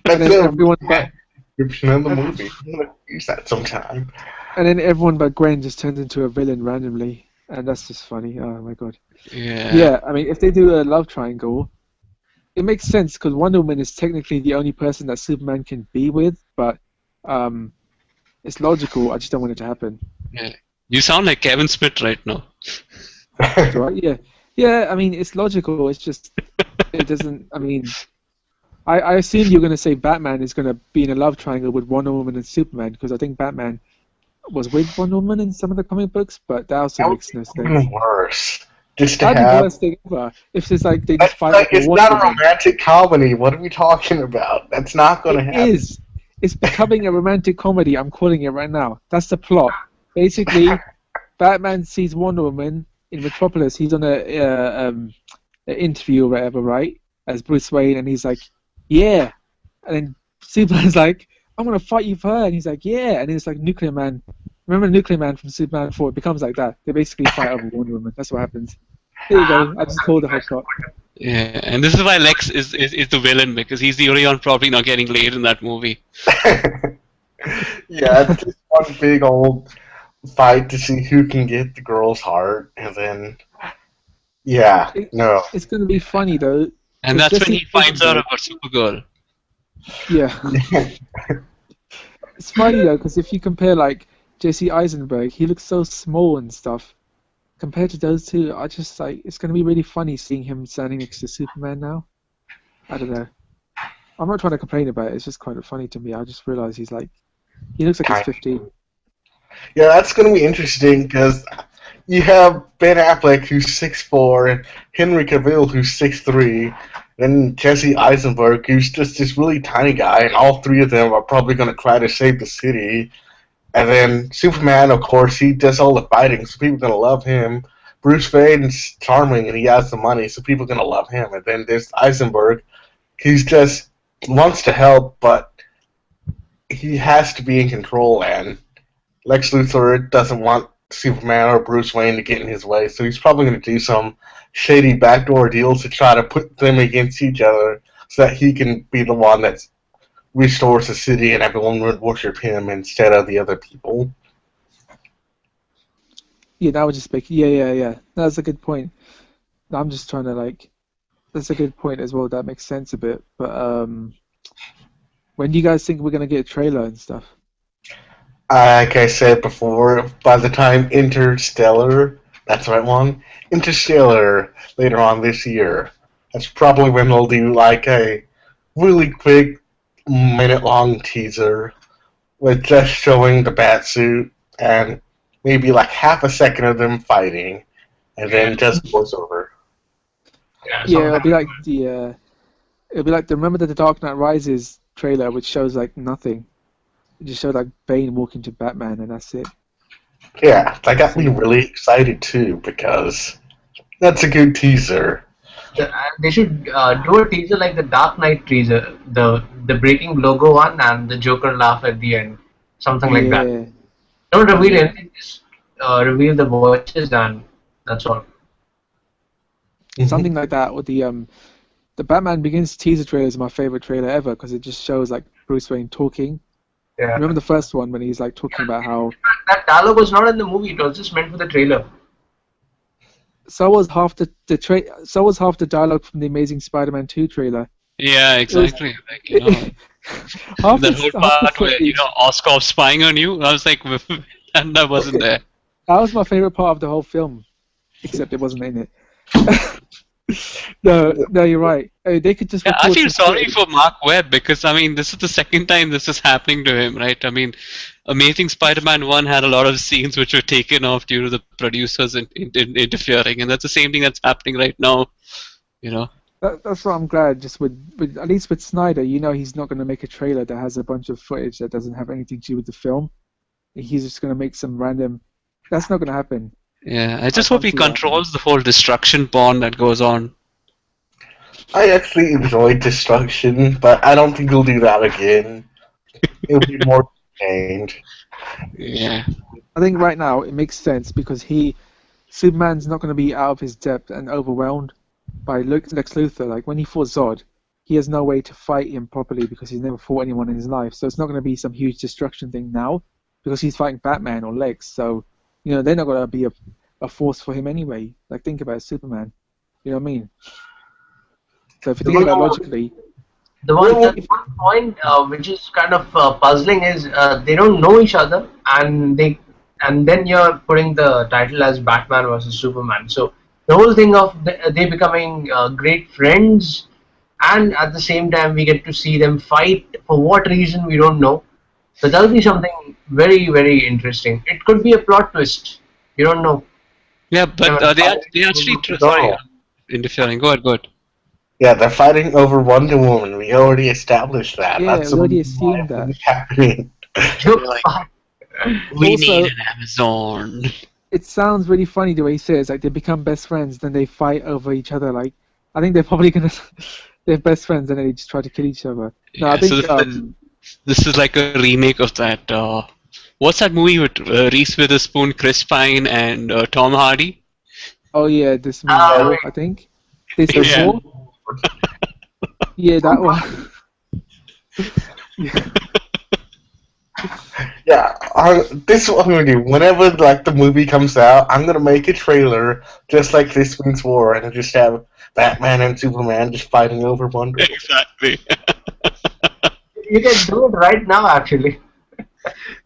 That's And then everyone but description in the movie. I'm gonna use that sometime. and then everyone but Gwen just turns into a villain randomly, and that's just funny. Oh my god. yeah. Yeah, I mean, if they do a love triangle, it makes sense because Wonder Woman is technically the only person that Superman can be with, but it's logical. I just don't want it to happen. Yeah. You sound like Kevin Smith right now. Right? Yeah. Yeah, I mean, it's logical. It's just, it doesn't, I mean, I assume you're going to say Batman is going to be in a love triangle with Wonder Woman and Superman, because I think Batman was with Wonder Woman in some of the comic books, but that also makes no sense. Even worse. Just to That'd be the have. worst thing ever. If it's like they just fight Like, over it's Wonder not a Woman. romantic comedy. What are we talking about? That's not going to happen. It is. It's becoming a romantic comedy. I'm calling it right now. That's the plot. Basically, Batman sees Wonder Woman in Metropolis. He's on an interview or whatever, right? As Bruce Wayne, and he's like, "Yeah," and then Superman's like, "I'm gonna fight you for her," and he's like, "Yeah," and then it's like Nuclear Man. Remember Nuclear Man from Superman 4? It becomes like that. They basically fight over Wonder Woman. That's what happens. There you go. I just called the whole plot. Yeah, and this is why Lex is the villain, because he's the only one probably not getting laid in that movie. Yeah, it's just one big old fight to see who can get the girl's heart, and then, yeah, no. It's gonna be funny though. And It's that's when Jesse he finds out Eisenberg. about Supergirl. Yeah. It's funny though, because if you compare like Jesse Eisenberg, he looks so small and stuff. Compared to those two, I just like it's gonna be really funny seeing him standing next to Superman now. I don't know. I'm not trying to complain about it. It's just kind of funny to me. I just realized he looks like he's 15. Yeah, that's going to be interesting because you have Ben Affleck, who's 6'4", Henry Cavill, who's 6'3", then Jesse Eisenberg, who's just this really tiny guy, and all three of them are probably going to try to save the city. And then Superman, of course, he does all the fighting, so people are going to love him. Bruce Wayne's charming, and he has the money, so people are going to love him. And then there's Eisenberg, he's just wants to help, but he has to be in control, and Lex Luthor doesn't want Superman or Bruce Wayne to get in his way, so he's probably going to do some shady backdoor deals to try to put them against each other so that he can be the one that restores the city and everyone would worship him instead of the other people. Yeah, that would just make yeah. That's a good point. I'm just trying to that's a good point as well. That makes sense a bit. But when do you guys think we're gonna get a trailer and stuff? Like I said before, by the time Interstellar, that's the right one, Interstellar, later on this year, that's probably when they'll do like a really quick minute-long teaser with just showing the Batsuit and maybe like half a second of them fighting, and then just goes over. Yeah, it'll be like the remember the Dark Knight Rises trailer, which shows like nothing. It just showed like Bane walking to Batman, and that's it. Yeah, that got me really excited too because that's a good teaser. They should do a teaser like the Dark Knight teaser, the breaking logo one and the Joker laugh at the end, something like that. Don't reveal anything. Just reveal the voices, and that's all. Something like that, or the Batman Begins teaser trailer is my favorite trailer ever because it just shows like Bruce Wayne talking. Yeah. Remember the first one when he's like talking about how That dialogue was not in the movie; it was just meant for the trailer. so was half so was half the dialogue from the Amazing Spider-Man 2 trailer. Yeah, exactly. Like, you know, half that the, whole half the part where, you footage. know, Oscorp spying on you, I was like, and that wasn't there. That was my favorite part of the whole film, except it wasn't in it. No, you're right. They could just Yeah, I record feel some sorry footage. for Mark Webb because, I mean, this is the second time this is happening to him, right? I mean, Amazing Spider-Man 1 had a lot of scenes which were taken off due to the producers interfering, and that's the same thing that's happening right now, you know? That's what I'm glad. Just with at least with Snyder, you know, he's not going to make a trailer that has a bunch of footage that doesn't have anything to do with the film. He's just going to make some random. That's not going to happen. Yeah, I just hope can't he see that controls the whole destruction porn that goes on. I actually enjoyed Destruction, but I don't think he'll do that again. It'll be more contained. Yeah. I think right now it makes sense because Superman's not going to be out of his depth and overwhelmed by Lex Luthor. Like when he fought Zod, he has no way to fight him properly because he's never fought anyone in his life. So it's not going to be some huge destruction thing now because he's fighting Batman or Lex. So, you know, they're not going to be a force for him anyway. Like think about Superman. You know what I mean? So if you think about it logically, The one point which is kind of puzzling is they don't know each other, and then you're putting the title as Batman versus Superman. So the whole thing of they becoming great friends, and at the same time we get to see them fight for what reason we don't know. So that'll be something very very interesting. It could be a plot twist. You don't know. Yeah, but they actually sorry, interfering. Go ahead, go ahead. Yeah, they're fighting over Wonder Woman. We already established that. yeah, That's we already the reason why assumed that. it's happening. We Also- need an Amazon. It sounds really funny the way he says like they become best friends, then they fight over each other. Like I think they're probably gonna they're best friends and then they just try to kill each other. No, I Yeah, so think this is like a remake of that. What's that movie with Reese Witherspoon, Chris Pine, and Tom Hardy? oh yeah, this Ah, movie I think this Yeah. war. Yeah, that one. Yeah, this is what I'm gonna do. Whenever like the movie comes out, I'm gonna make a trailer just like this one's war, and just have Batman and Superman just fighting over Wonder Woman. Exactly. You can do it right now, actually.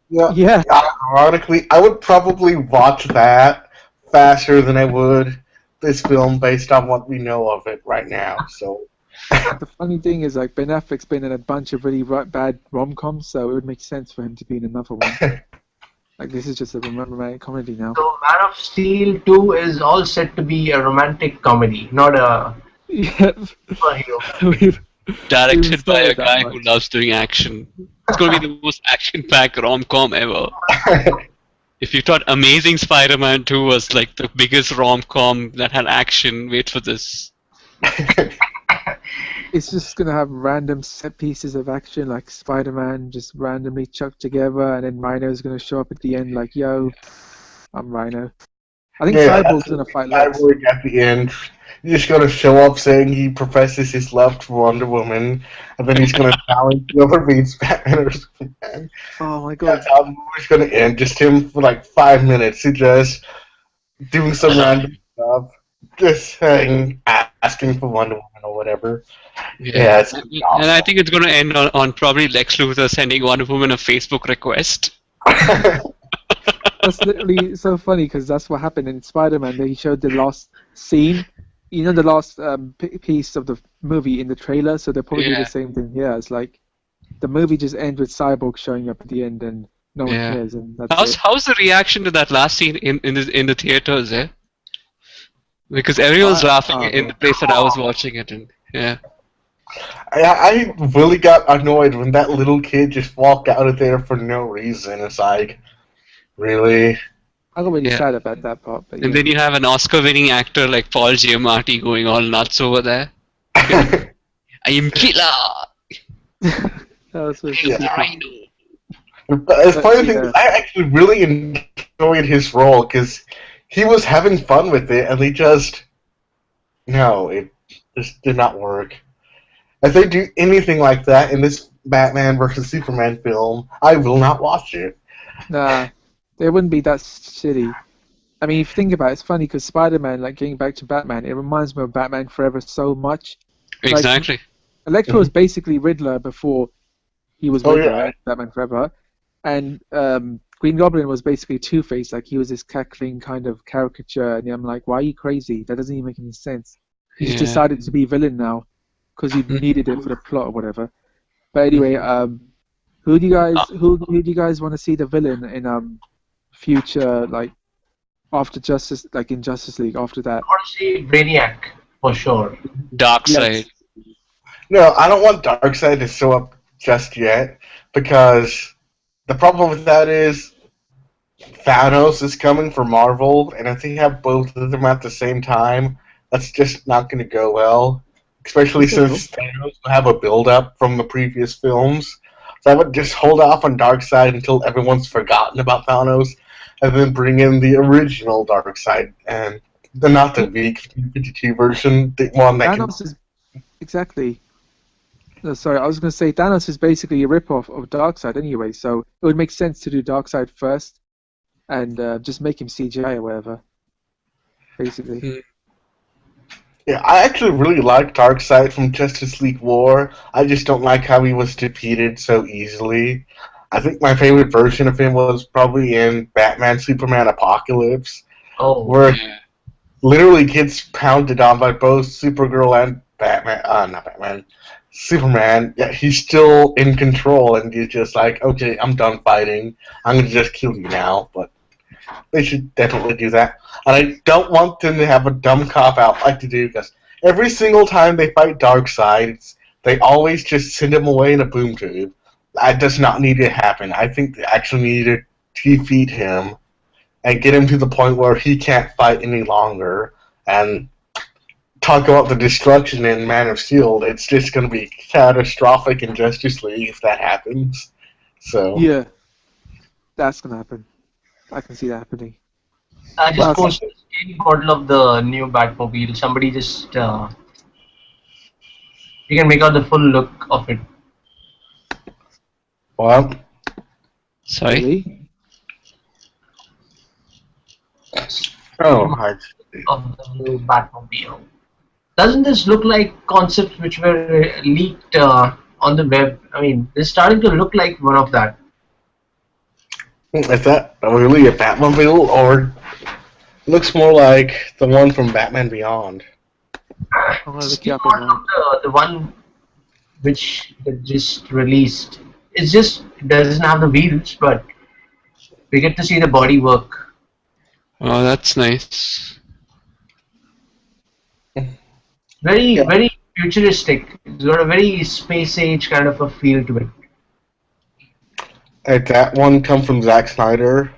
Yeah, Ironically, I would probably watch that faster than I would this film based on what we know of it right now. So the funny thing is like Ben Affleck's been in a bunch of really bad rom-coms, so it would make sense for him to be in another one. Like this is just a romantic comedy now. So Man of Steel 2 is all set to be a romantic comedy, not a Yeah, superhero. we've Directed by a started that guy who much. loves doing action. It's going to be the most action-packed rom-com ever. If you thought Amazing Spider-Man 2 was like the biggest rom-com that had action, wait for this. It's just gonna have random set pieces of action, like Spider-Man just randomly chucked together, and then Rhino's gonna show up at the end, like, "Yo, I'm Rhino." I think Yeah, Cyborg's gonna fight Lex. Cyborg at the end, he's just gonna show up saying he professes his love for Wonder Woman, and then he's gonna challenge whoever beats Batman or Superman. Oh my god! That's how the movie's gonna end. Just him for like 5 minutes, he just doing some random stuff, just saying, asking for Wonder Woman or whatever. Yeah, it's gonna be And I think it's going to end on probably Lex Luthor sending Wonder Woman a Facebook request. awesome. That's literally so funny because that's what happened in Spider-Man. They showed the last scene, you know, the last piece of the movie in the trailer. So they'll probably do Yeah. the same thing here. It's like the movie just ends with Cyborg showing up at the end, and no one Yeah. cares, and that's it. How's the reaction to that last scene in the theaters, eh? Because everyone's laughing in the place that I was watching it in. Yeah. I really got annoyed when that little kid just walked out of there for no reason. It's like, really? I got really Yeah. sad about that part, but And then you have an Oscar-winning actor like Paul Giamatti going all nuts over there. I am killer. that was so Yeah. stupid. Rhino. But the funny thing Yeah. is, I actually really enjoyed enjoyed his role because he was having fun with it, and they just no, it just did not work. If they do anything like that in this Batman versus Superman film, I will not watch it. Nah, they wouldn't be that shitty. I mean, if you think about it, it's funny because Spider-Man, like getting back to Batman, it reminds me of Batman Forever so much. Like, Exactly. Electro was basically Riddler before he was Oh, Riddler yeah. in Batman Forever, and Green Goblin was basically Two-Face. Like he was this cackling kind of caricature, and I'm like, why are you crazy? That doesn't even make any sense. He's Yeah. decided to be villain now because he needed it for the plot or whatever. But anyway, who do you guys want to see the villain in future, like after Justice, like in Justice League after that? I want to see Brainiac for sure. Darkseid. No, I don't want Darkseid to show up just yet because the problem with that is Thanos is coming for Marvel, and if they have both of them at the same time, that's just not going to go well. Especially since Thanos will have a build-up from the previous films. So I would just hold off on Darkseid until everyone's forgotten about Thanos, and then bring in the original Darkseid, and not the weak 52 version, the one that Thanos is exactly. No, sorry, I was going to say Thanos is basically a rip-off of Darkseid anyway, so it would make sense to do Darkseid first and just make him CGI or whatever, basically. Yeah, I actually really like Darkseid from Justice League War. I just don't like how he was defeated so easily. I think my favorite version of him was probably in Batman Superman Apocalypse, where Yeah. literally gets pounded on by both Supergirl and Batman. Not Batman. Superman. Yeah, he's still in control, and he's just like, okay, I'm done fighting. I'm gonna just kill you now. But they should definitely do that. And I don't want them to have a dumb cop out like to do, because every single time they fight Darkseid, they always just send him away in a boom tube. That does not need to happen. I think they actually need to defeat him and get him to the point where he can't fight any longer. And talk about the destruction in Man of Steel. It's just going to be catastrophic in Justice League if that happens. So Yeah, that's going to happen. I can see that happening. I just Well, posted a skin model of the new Batmobile. Somebody just you can make out the full look of it. well, Sorry. Really? oh, Of the new Batmobile. Doesn't this look like concepts which were leaked on the web? I mean, it's starting to look like one of that. is that really a Batmobile, or looks more like the one from Batman Beyond? I'm going to look Skin you up right model now. of the one which it just released. It doesn't have the wheels, but we get to see the body work. Oh, that's nice. Very futuristic. It's got a very space age kind of a feel to it. Did that one come from Zack Snyder?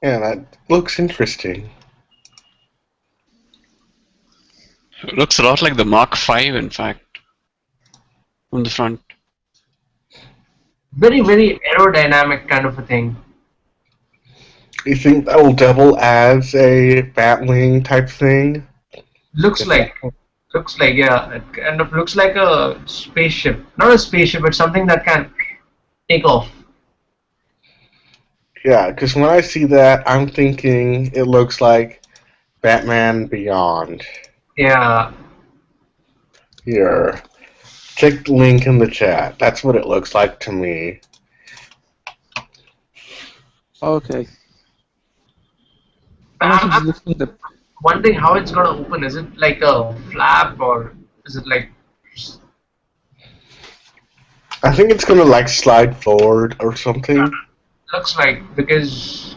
Yeah, that looks interesting. It looks a lot like the Mark V, in fact, from the front. Very aerodynamic kind of a thing. You think that will double as a Batwing type thing? Looks like yeah, it kind of looks like a spaceship. Not a spaceship, but something that can take off. Yeah, because when I see that, I'm thinking it looks like Batman Beyond. Yeah. Here. Check the link in the chat. That's what it looks like to me. Okay. I'm actually just I'm looking at the. wondering how it's gonna open. Is it like a flap or is it like? I think it's gonna like slide forward or something. Looks like, because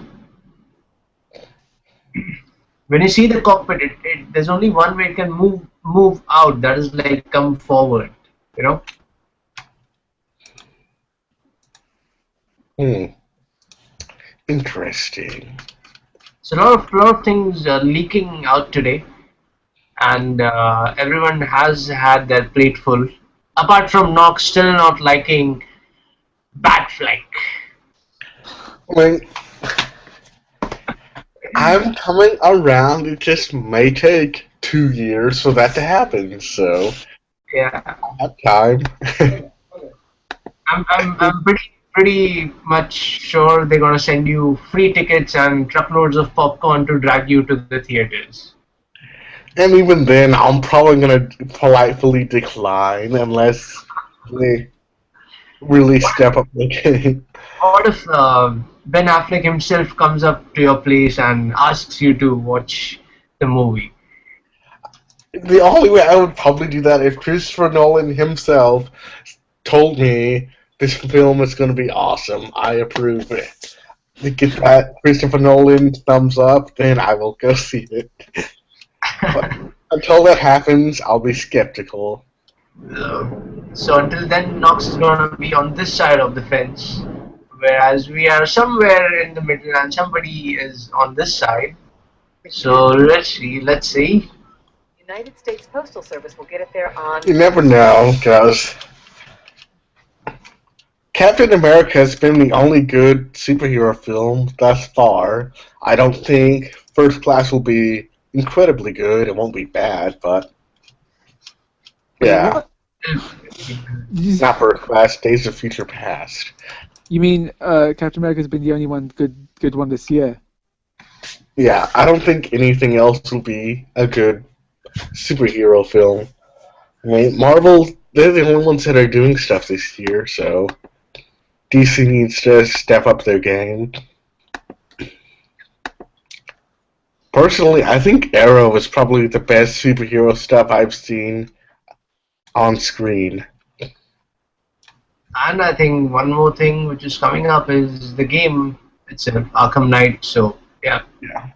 when you see the cockpit, there's only one way it can move out. That is like come forward. You know. Interesting. So a lot of things are leaking out today, and everyone has had their plate full. apart from Nox still not liking Batfleck. I mean, I'm coming around. It just may take 2 years for that to happen, so Yeah, I have time. I'm pretty much sure they're gonna send you free tickets and truckloads of popcorn to drag you to the theaters. And even then, I'm probably gonna politely decline unless they really step up the game. What if Ben Affleck himself comes up to your place and asks you to watch the movie? The only way I would probably do that if Christopher Nolan himself told me this film is going to be awesome. I approve it. To get that Christopher Nolan thumbs up, then I will go see it. But until that happens, I'll be skeptical. So until then, Knox is gonna be on this side of the fence, whereas we are somewhere in the middle, and somebody is on this side. So let's see. Let's see. United States Postal Service will get it there on. You never know, because Captain America has been the only good superhero film thus far. I don't think First Class will be incredibly good. It won't be bad, but yeah, What? You, not First Class. Days of Future Past. you mean Captain America's been the only one good one this year? Yeah, I don't think anything else will be a good superhero film. I mean, Marvel, they're the only ones that are doing stuff this year, so DC needs to step up their game. Personally, I think Arrow is probably the best superhero stuff I've seen on screen. And I think one more thing which is coming up is the game itself, Arkham Knight. So yeah. Yeah.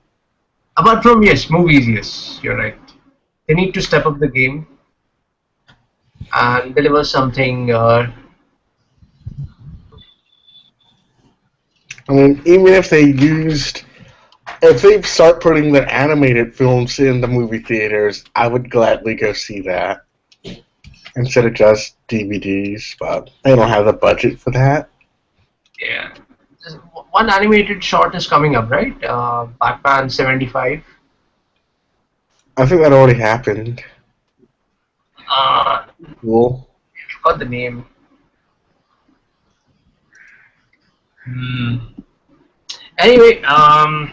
Apart from yes, movies, yes, you're right. They need to step up the game and deliver something. I mean, even if they start putting their animated films in the movie theaters, I would gladly go see that instead of just DVDs, but they don't have the budget for that. Yeah. One animated short is coming up, right? Batman 75. I think that already happened. I Cool. forgot the name. Hmm. Anyway, well,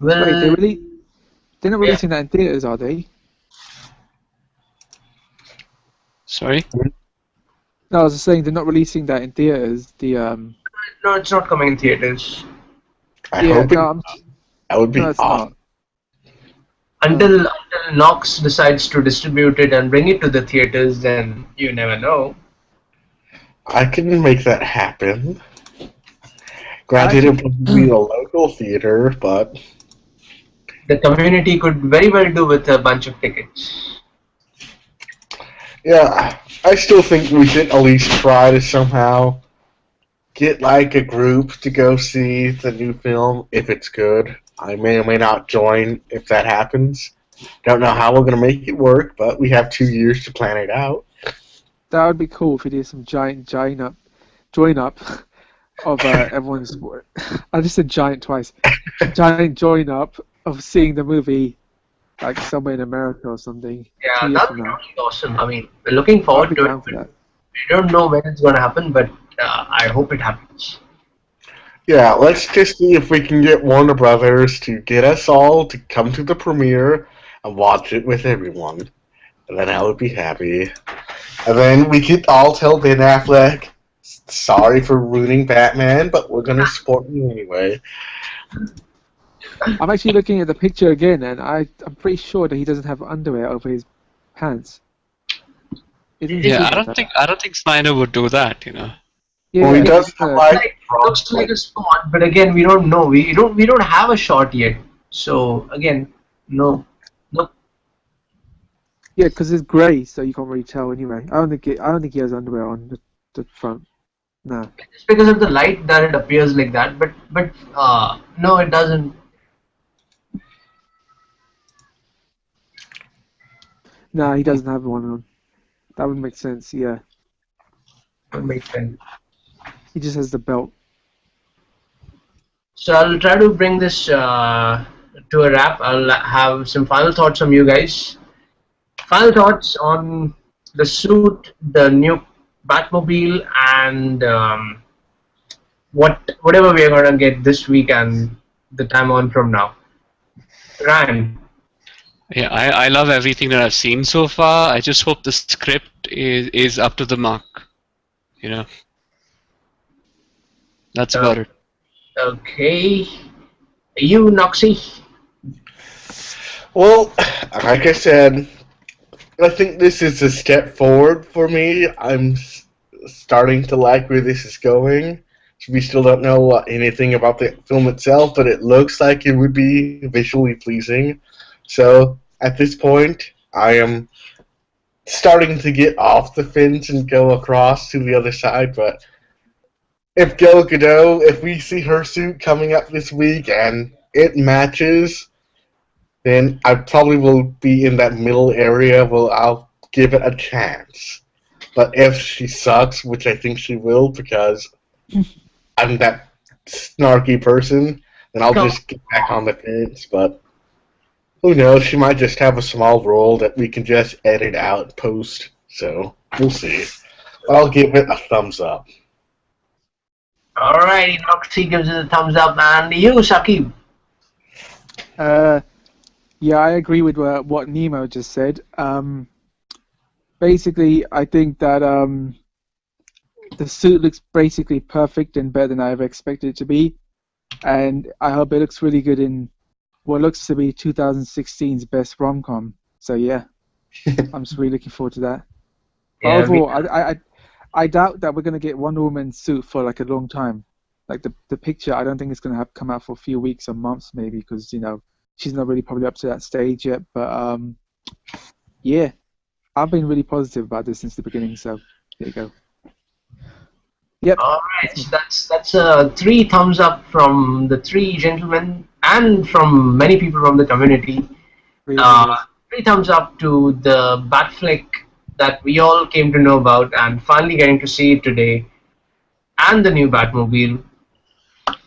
Wait, they're not releasing that in theaters, are they? Sorry? No, I was just saying they're not releasing that in theaters. no, it's not coming in theaters I Yeah, hope no, that would be no, it's awesome. not. until Knox decides to distribute it and bring it to the theaters. Then you never know. I can make that happen. Granted, it would be a local theater, but The community could very well do with a bunch of tickets. yeah, I still think we should at least try to somehow get like a group to go see the new film if it's good. I may or may not join if that happens. Don't know how we're gonna make it work, but we have 2 years to plan it out. That would be cool if we did some join up of everyone's. I just said giant twice. Giant join up of seeing the movie, like somewhere in America or something. Yeah, 2 years that'd from be now. really awesome. I mean, we're looking forward I'd be to down it. for that. We don't know when it's going to happen, but I hope it happens. Yeah, let's just see if we can get Warner Brothers to get us all to come to the premiere and watch it with everyone. And then I would be happy. And then we could all tell Ben Affleck, sorry for ruining Batman, but we're gonna support you anyway. I'm actually looking at the picture again, and I'm pretty sure that he doesn't have underwear over his pants. Isn't he Yeah, like I don't that? think Snyder would do that, you know. Yeah, Well, he yeah, does it's, have Like, like looks like a spot, but again, we don't know. We don't have a shot yet. So again, no. yeah, because it's grey, so you can't really tell anyway. I don't think he has underwear on the front. Nah. Just because of the light that it appears like that, but no, it doesn't. Nah, he doesn't have one on. That would make sense. Yeah, That makes sense. he just has the belt. So I'll try to bring this to a wrap. I'll have some final thoughts from you guys. Final thoughts on the suit, the new Batmobile, and whatever we are gonna get this week and the time on from now. Ryan. Yeah, I love everything that I've seen so far. I just hope the script is up to the mark. You know, that's about it. Okay. You, Noxy. Well, like I said, I think this is a step forward for me. I'm starting to like where this is going. We still don't know anything about the film itself, but it looks like it would be visually pleasing. So at this point, I am starting to get off the fence and go across to the other side. But if Gal Gadot, if we see her suit coming up this week and it matches, then I probably will be in that middle area where I'll give it a chance. But if she sucks, which I think she will because I'm that snarky person, then I'll just get back on the fence. But who knows? She might just have a small role that we can just edit out post. So we'll see. I'll give it a thumbs up. Alrighty, Noxy gives it a thumbs up, and you, Sakib. Yeah, I agree with what Nemo just said. Basically, I think that the suit looks basically perfect and better than I ever expected it to be, and I hope it looks really good in what looks to be 2016's best rom-com. So yeah, I'm just really looking forward to that. But Yeah, overall, I doubt that we're gonna get Wonder Woman's suit for like a long time. Like the picture, I don't think it's gonna have come out for a few weeks or months maybe because she's not really probably up to that stage yet. But yeah, I've been really positive about this since the beginning. So there you go. Yep. Alright, so that's 3 thumbs up from the 3 gentlemen and from many people from the community. Really 3 thumbs up to the Bat flick that we all came to know about and finally getting to see it today, and the new Batmobile.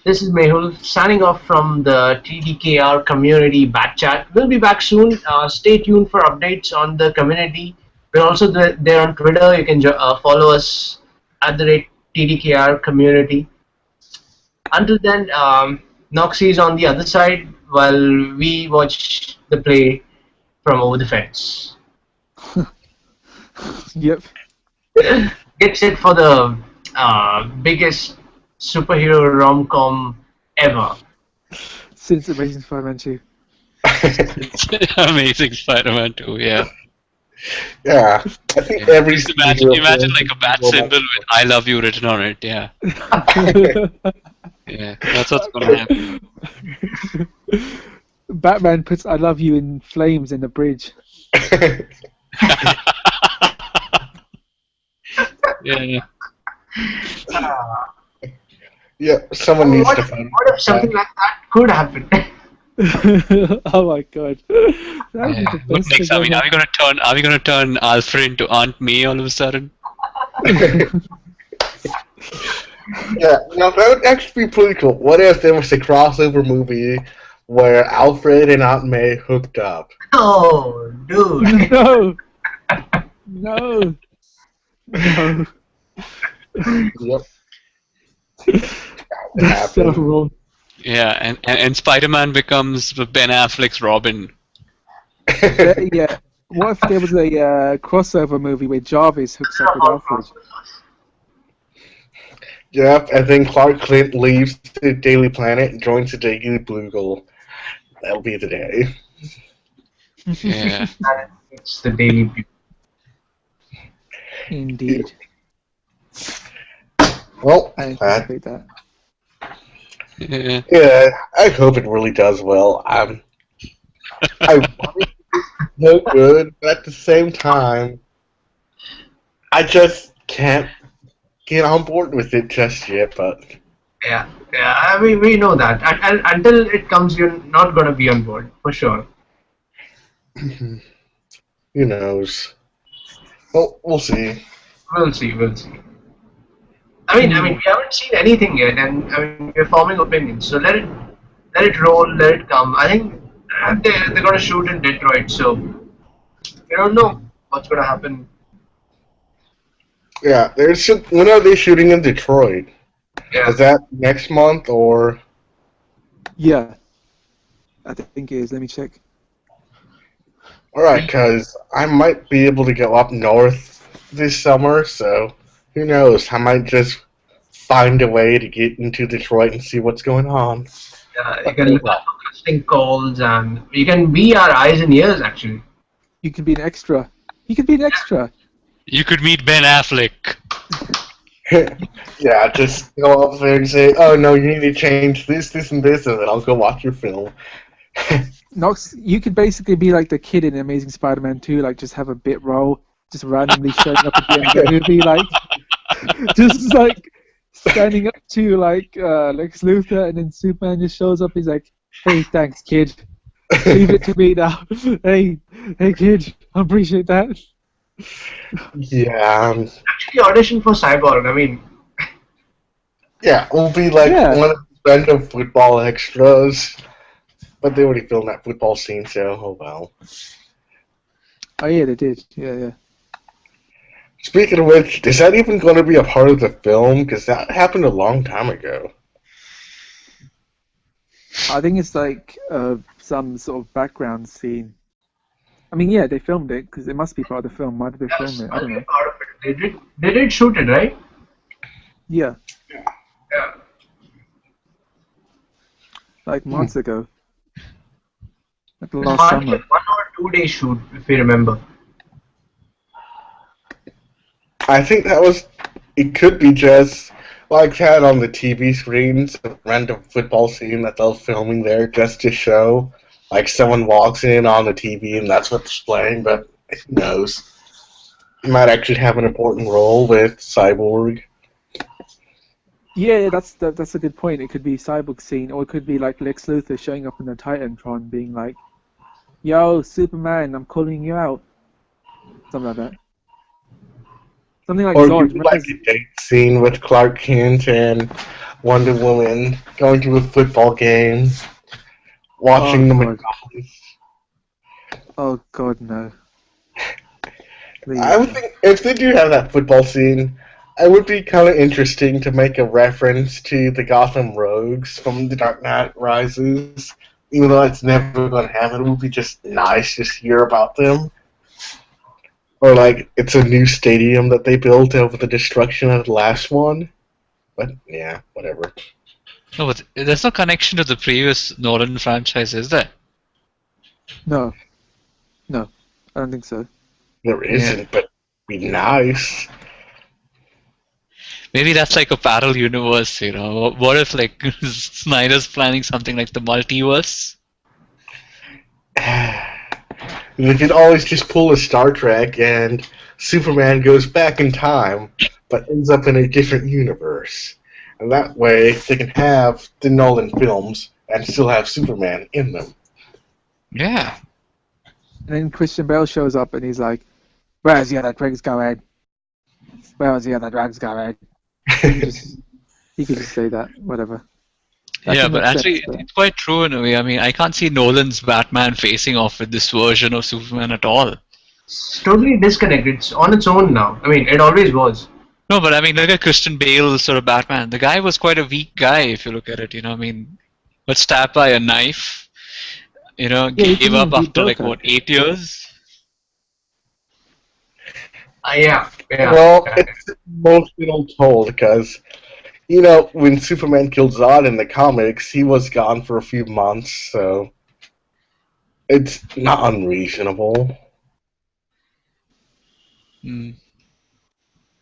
This is Mehul signing off from the TDKR community Bat Chat. We'll be back soon. Stay tuned for updates on the community. We're also there on Twitter. You can follow us at the rate TDKR community. Until then, Noxy is on the other side while we watch the play from over the fence. Yep. Get set for the biggest superhero rom-com ever. Since Amazing Spider-Man 2. Amazing Spider-Man 2, yeah. Yeah, I think every Just imagine like a bat symbol with "I love you" written on it. Yeah, yeah, that's what's gonna happen. Batman puts "I love you" in flames in the bridge. Yeah. Yeah, someone needs What to find. if something like that could happen? Oh my god. That would be the What best next? thing I mean, ever. are we gonna turn Alfred into Aunt May all of a sudden? Yeah, no, that would actually be pretty cool. What if there was a crossover movie where Alfred and Aunt May hooked up? Oh, dude. No! No! No. Yep. That's so wrong. Yeah, and Spider-Man becomes Ben Affleck's Robin. Yeah. What if there was a crossover movie where Jarvis hooks up with Alfred? Yep, and then Clark Kent leaves the Daily Planet and joins the Daily Bugle. That'll be the day. Yeah. It's the Daily Bugle. Indeed. Well, I anticipate that. yeah, I hope it really does well. I want it to be so good, but at the same time, I just can't get on board with it just yet. But Yeah, we know that. And until it comes, you're not going to be on board, for sure. who knows? Well, we'll see. We'll see. We'll see. I mean, we haven't seen anything yet, and I mean, we're forming opinions. So let it roll, let it come. I think they're gonna shoot in Detroit, so we don't know what's gonna happen. Yeah, when are they shooting in Detroit? Yeah. Is that next month or? Yeah, I think it is. Let me check. Alright, because I might be able to go up north this summer, so who knows? I might just find a way to get into Detroit and see what's going on. You can look up for casting calls, and you can be our eyes and ears. Actually, You can be an extra. You can be an extra. You could meet Ben Affleck. Yeah, just go up there and say, oh no, you need to change this, and this, and then I'll go watch your film. Nox, you could basically be like the kid in Amazing Spider-Man 2, like just have a bit role, just randomly showing up at the end of the movie, like just like standing up to like Lex Luthor, and then Superman just shows up. He's like, "Hey, thanks, kid. Leave it to me now. Hey, kid, I appreciate that." Yeah, actually audition for Cyborg. I mean, yeah, we'll be like Yeah. one of the random football extras. But they already filmed that football scene, so oh well. Oh yeah, they did. Yeah. Speaking of which, is that even going to be a part of the film? Because that happened a long time ago. I think it's like some sort of background scene. I mean, yeah, they filmed it because it must be part of the film. Why did they film it? I don't know. part of it. They did shoot it, right? Yeah, Yeah. like months ago. Like It's last hardly a summer. 1 or 2 day shoot, if you remember. I think that was. It could be just like that on the TV screens, a random football scene that they're filming there just to show. Like someone walks in on the TV and that's what's playing, but who knows? He might actually have an important role with Cyborg. Yeah, that's a good point. It could be Cyborg scene, or it could be like Lex Luthor showing up in the Titantron, being like, "Yo, Superman, I'm calling you out." Something like that. Something like Or Zod. you like a date scene with Clark Kent and Wonder Woman going to a football game, watching the God. McDonald's. Oh God, no. Please. I would think if they do have that football scene, it would be kind of interesting to make a reference to the Gotham Rogues from The Dark Knight Rises. Even though it's never going to happen, it would be just nice to hear about them. Or like it's a new stadium that they built over the destruction of the last one. But yeah, whatever. No, but there's no connection to the previous Nolan franchise, is there? No, I don't think so. There isn't, but it'd be nice. Maybe that's like a parallel universe, you know. What if like Snyder's planning something like the multiverse? They could always just pull a Star Trek and Superman goes back in time, but ends up in a different universe. And that way they can have the Nolan films and still have Superman in them. Yeah. And then Christian Bale shows up and he's like, "Where's the other drugs going? Where's the other drugs going?" He could just say that, whatever. That Yeah, can but make actually, sense, but- it's quite true in a way. I mean, I can't see Nolan's Batman facing off with this version of Superman at all. It's totally disconnected. It's on its own now. I mean, it always was. No, but I mean, look at Christian Bale's sort of Batman. The guy was quite a weak guy, if you look at it. You know, I mean, was stabbed by a knife. You know, Yeah, he gave couldn't up even beat after like Joker. what 8 years. Yeah. Well, it's mostly told because, you know, when Superman killed Zod in the comics, he was gone for a few months, so it's not unreasonable. Hmm.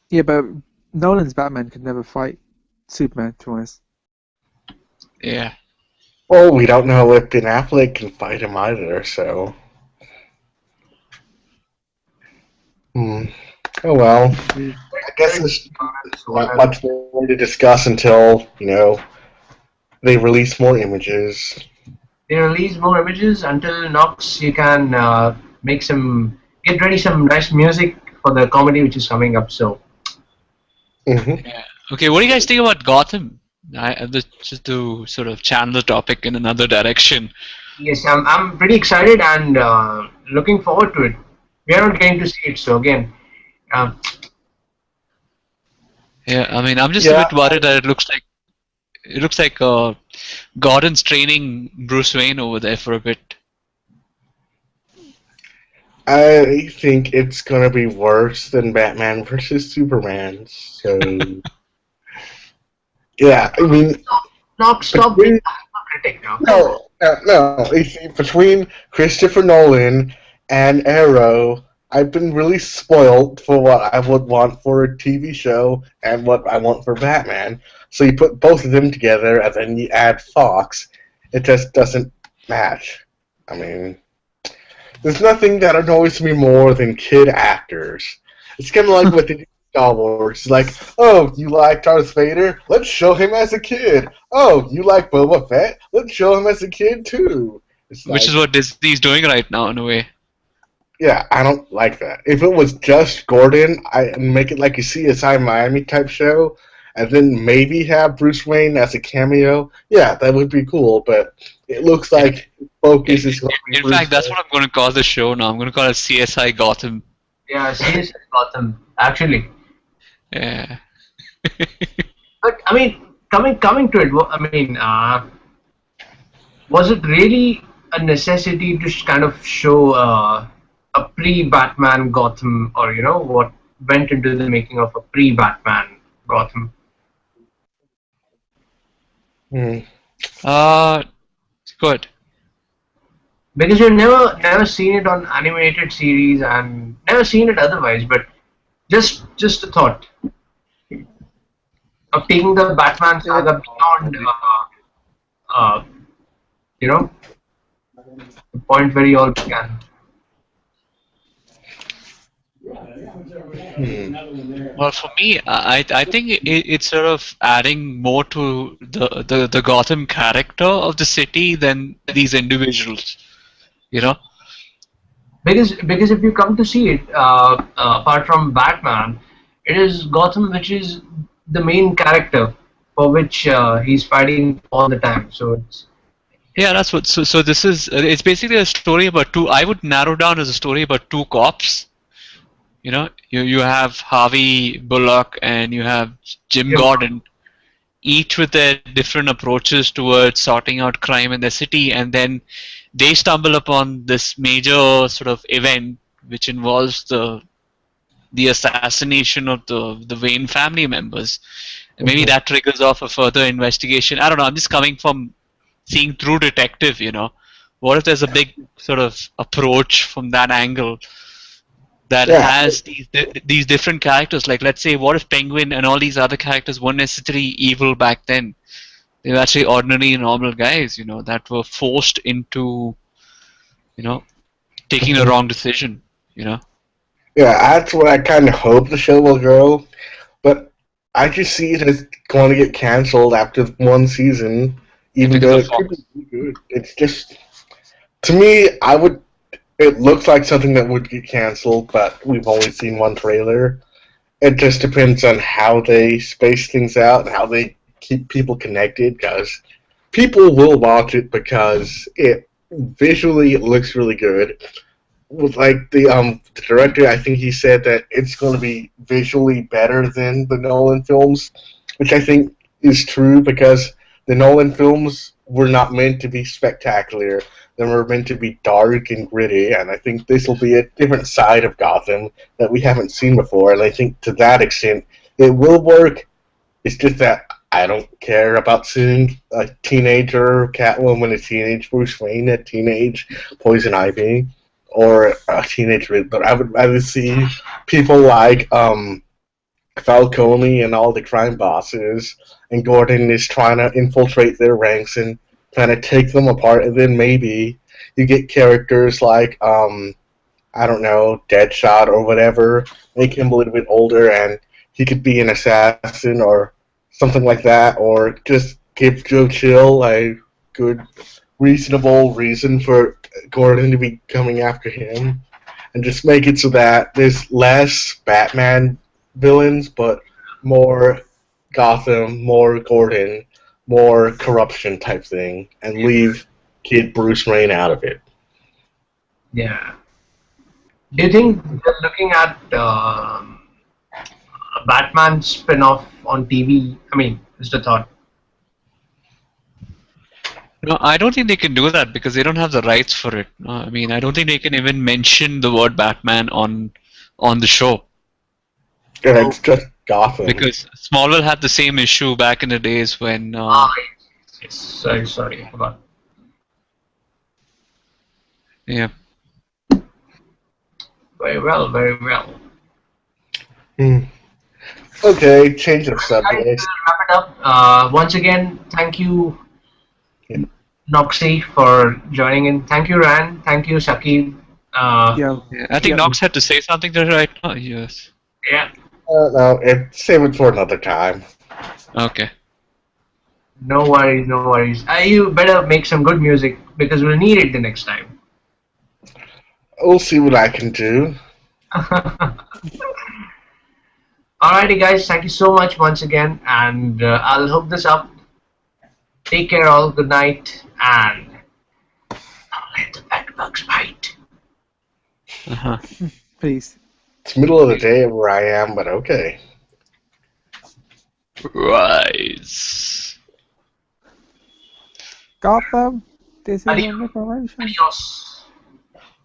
Yeah, but Nolan's Batman could never fight Superman, to be honest. Yeah. Well, we don't know if Ben Affleck can fight him either, so. Oh well. I guess there's not much more to discuss until, you know, they release more images. They release more images until Nox. You can get ready some nice music for the comedy which is coming up. So Mm-hmm. Yeah. Okay, what do you guys think about Gotham? Just to sort of channel the topic in another direction. yes, I'm pretty excited and looking forward to it. We are not getting to see it, so again, um, Yeah, I mean, I'm just a Yeah, bit worried that it looks like Gordon's training Bruce Wayne over there for a bit. I think it's gonna be worse than Batman versus Superman. So yeah, I mean, stop being between, a critic now. Come on. no. You see, between Christopher Nolan and Arrow, I've been really spoiled for what I would want for a TV show and what I want for Batman. So you put both of them together, and then you add Fox. It just doesn't match. I mean, there's nothing that annoys me more than kid actors. It's kind of like what they do in Star Wars. It's like, oh, you like Darth Vader? Let's show him as a kid. Oh, you like Boba Fett? Let's show him as a kid too. It's Which like, is what Disney's doing right now in a way. yeah, I don't like that. If it was just Gordon, I make it like a CSI Miami type show, and then maybe have Bruce Wayne as a cameo. Yeah, that would be cool. But it looks like focus is going to be In Bruce fact, that's Wayne. what I'm going to call the show now. I'm going to call it CSI Gotham. Yeah, seriously, Gotham. Actually, Yeah. but I mean, coming to it, I mean, was it really a necessity to kind of show a pre-Batman Gotham, or what went into the making of a pre-Batman Gotham? Hmm. Uh, Good. Because you've never seen it on animated series and never seen it otherwise. But just a thought of taking the Batman saga beyond, uh, you know, the point where it all began. Hmm. Well, for me, I think it's sort of adding more to the Gotham character of the city than these individuals. You know? Because if you come to see it, apart from Batman, it is Gotham which is the main character for which he's fighting all the time. So it's Yeah, that's what. So this is it's basically a story about two. I would narrow down as a story about two cops. You have Harvey Bullock and you have Jim yeah, Gordon, each with their different approaches towards sorting out crime in the city, and then they stumble upon this major sort of event which involves the assassination of the Wayne family members. And maybe that triggers off a further investigation. I don't know. I'm just coming from seeing True Detective. What if there's a big sort of approach from that angle that Yeah. has these different characters? Like, let's say, what if Penguin and all these other characters weren't necessarily evil back then? They were actually ordinary, normal guys, that were forced into, taking a wrong decision. Yeah, that's what I kind of hope the show will go. But I just see it as going to get canceled after one season, even Because though of it could Fox. be good. It's just, to me, it looks like something that would get canceled, but we've only seen one trailer. It just depends on how they space things out and how they keep people connected, because people will watch it because it looks really good. With like the director, I think he said that it's going to be visually better than the Nolan films, which I think is true because the Nolan films were not meant to be spectacular. They were meant to be dark and gritty, and I think this will be a different side of Gotham that we haven't seen before. And I think to that extent, it will work. It's just that I don't care about seeing a teenager Catwoman, a teenage Bruce Wayne, a teenage Poison Ivy, or a teenage Riddler. I would rather see people like Falcone and all the crime bosses, and Gordon is trying to infiltrate their ranks and trying to take them apart, and then maybe you get characters like I don't know, Deadshot or whatever, make him a little bit older and he could be an assassin or something like that, or just give Joe Chill a good, reasonable reason for Gordon to be coming after him. And and just make it so that there's less Batman villains, but more Gotham, more Gordon, more corruption type thing, and leave Kid Bruce Wayne out of it. Yeah. Do you think they're looking at a Batman spin-off on TV? I mean, just a thought. No, I don't think they can do that because they don't have the rights for it. I mean, I don't think they can even mention the word Batman on the show And it's just Gotham. because Smallville had the same issue back in the days when. Yes. Sorry, I forgot. Yeah. Very well, very well. Okay, change of Guys, subject. we'll wrap it up. Once again, thank you, Noxy, for joining in. Thank you, Ran. Thank you, Shakib. Yeah. I think Yeah. Knox had to say something there right now. Yes. Yeah. No, save it for another time. Okay. No worries, no worries. You better make some good music because we'll need it the next time. We'll see what I can do. Alrighty, guys. Thank you so much once again, and I'll hook this up. Take care, all. Good night, and don't let the bed bugs bite. Uh-huh. Peace. It's middle of the day where I am, but okay. Rise. Gotham, this is Adios. a liberation. Adios.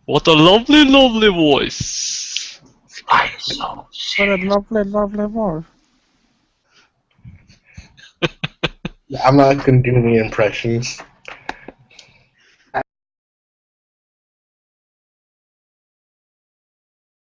What a lovely, lovely voice. I'm so What a serious. lovely, lovely voice. I'm not going to do any impressions.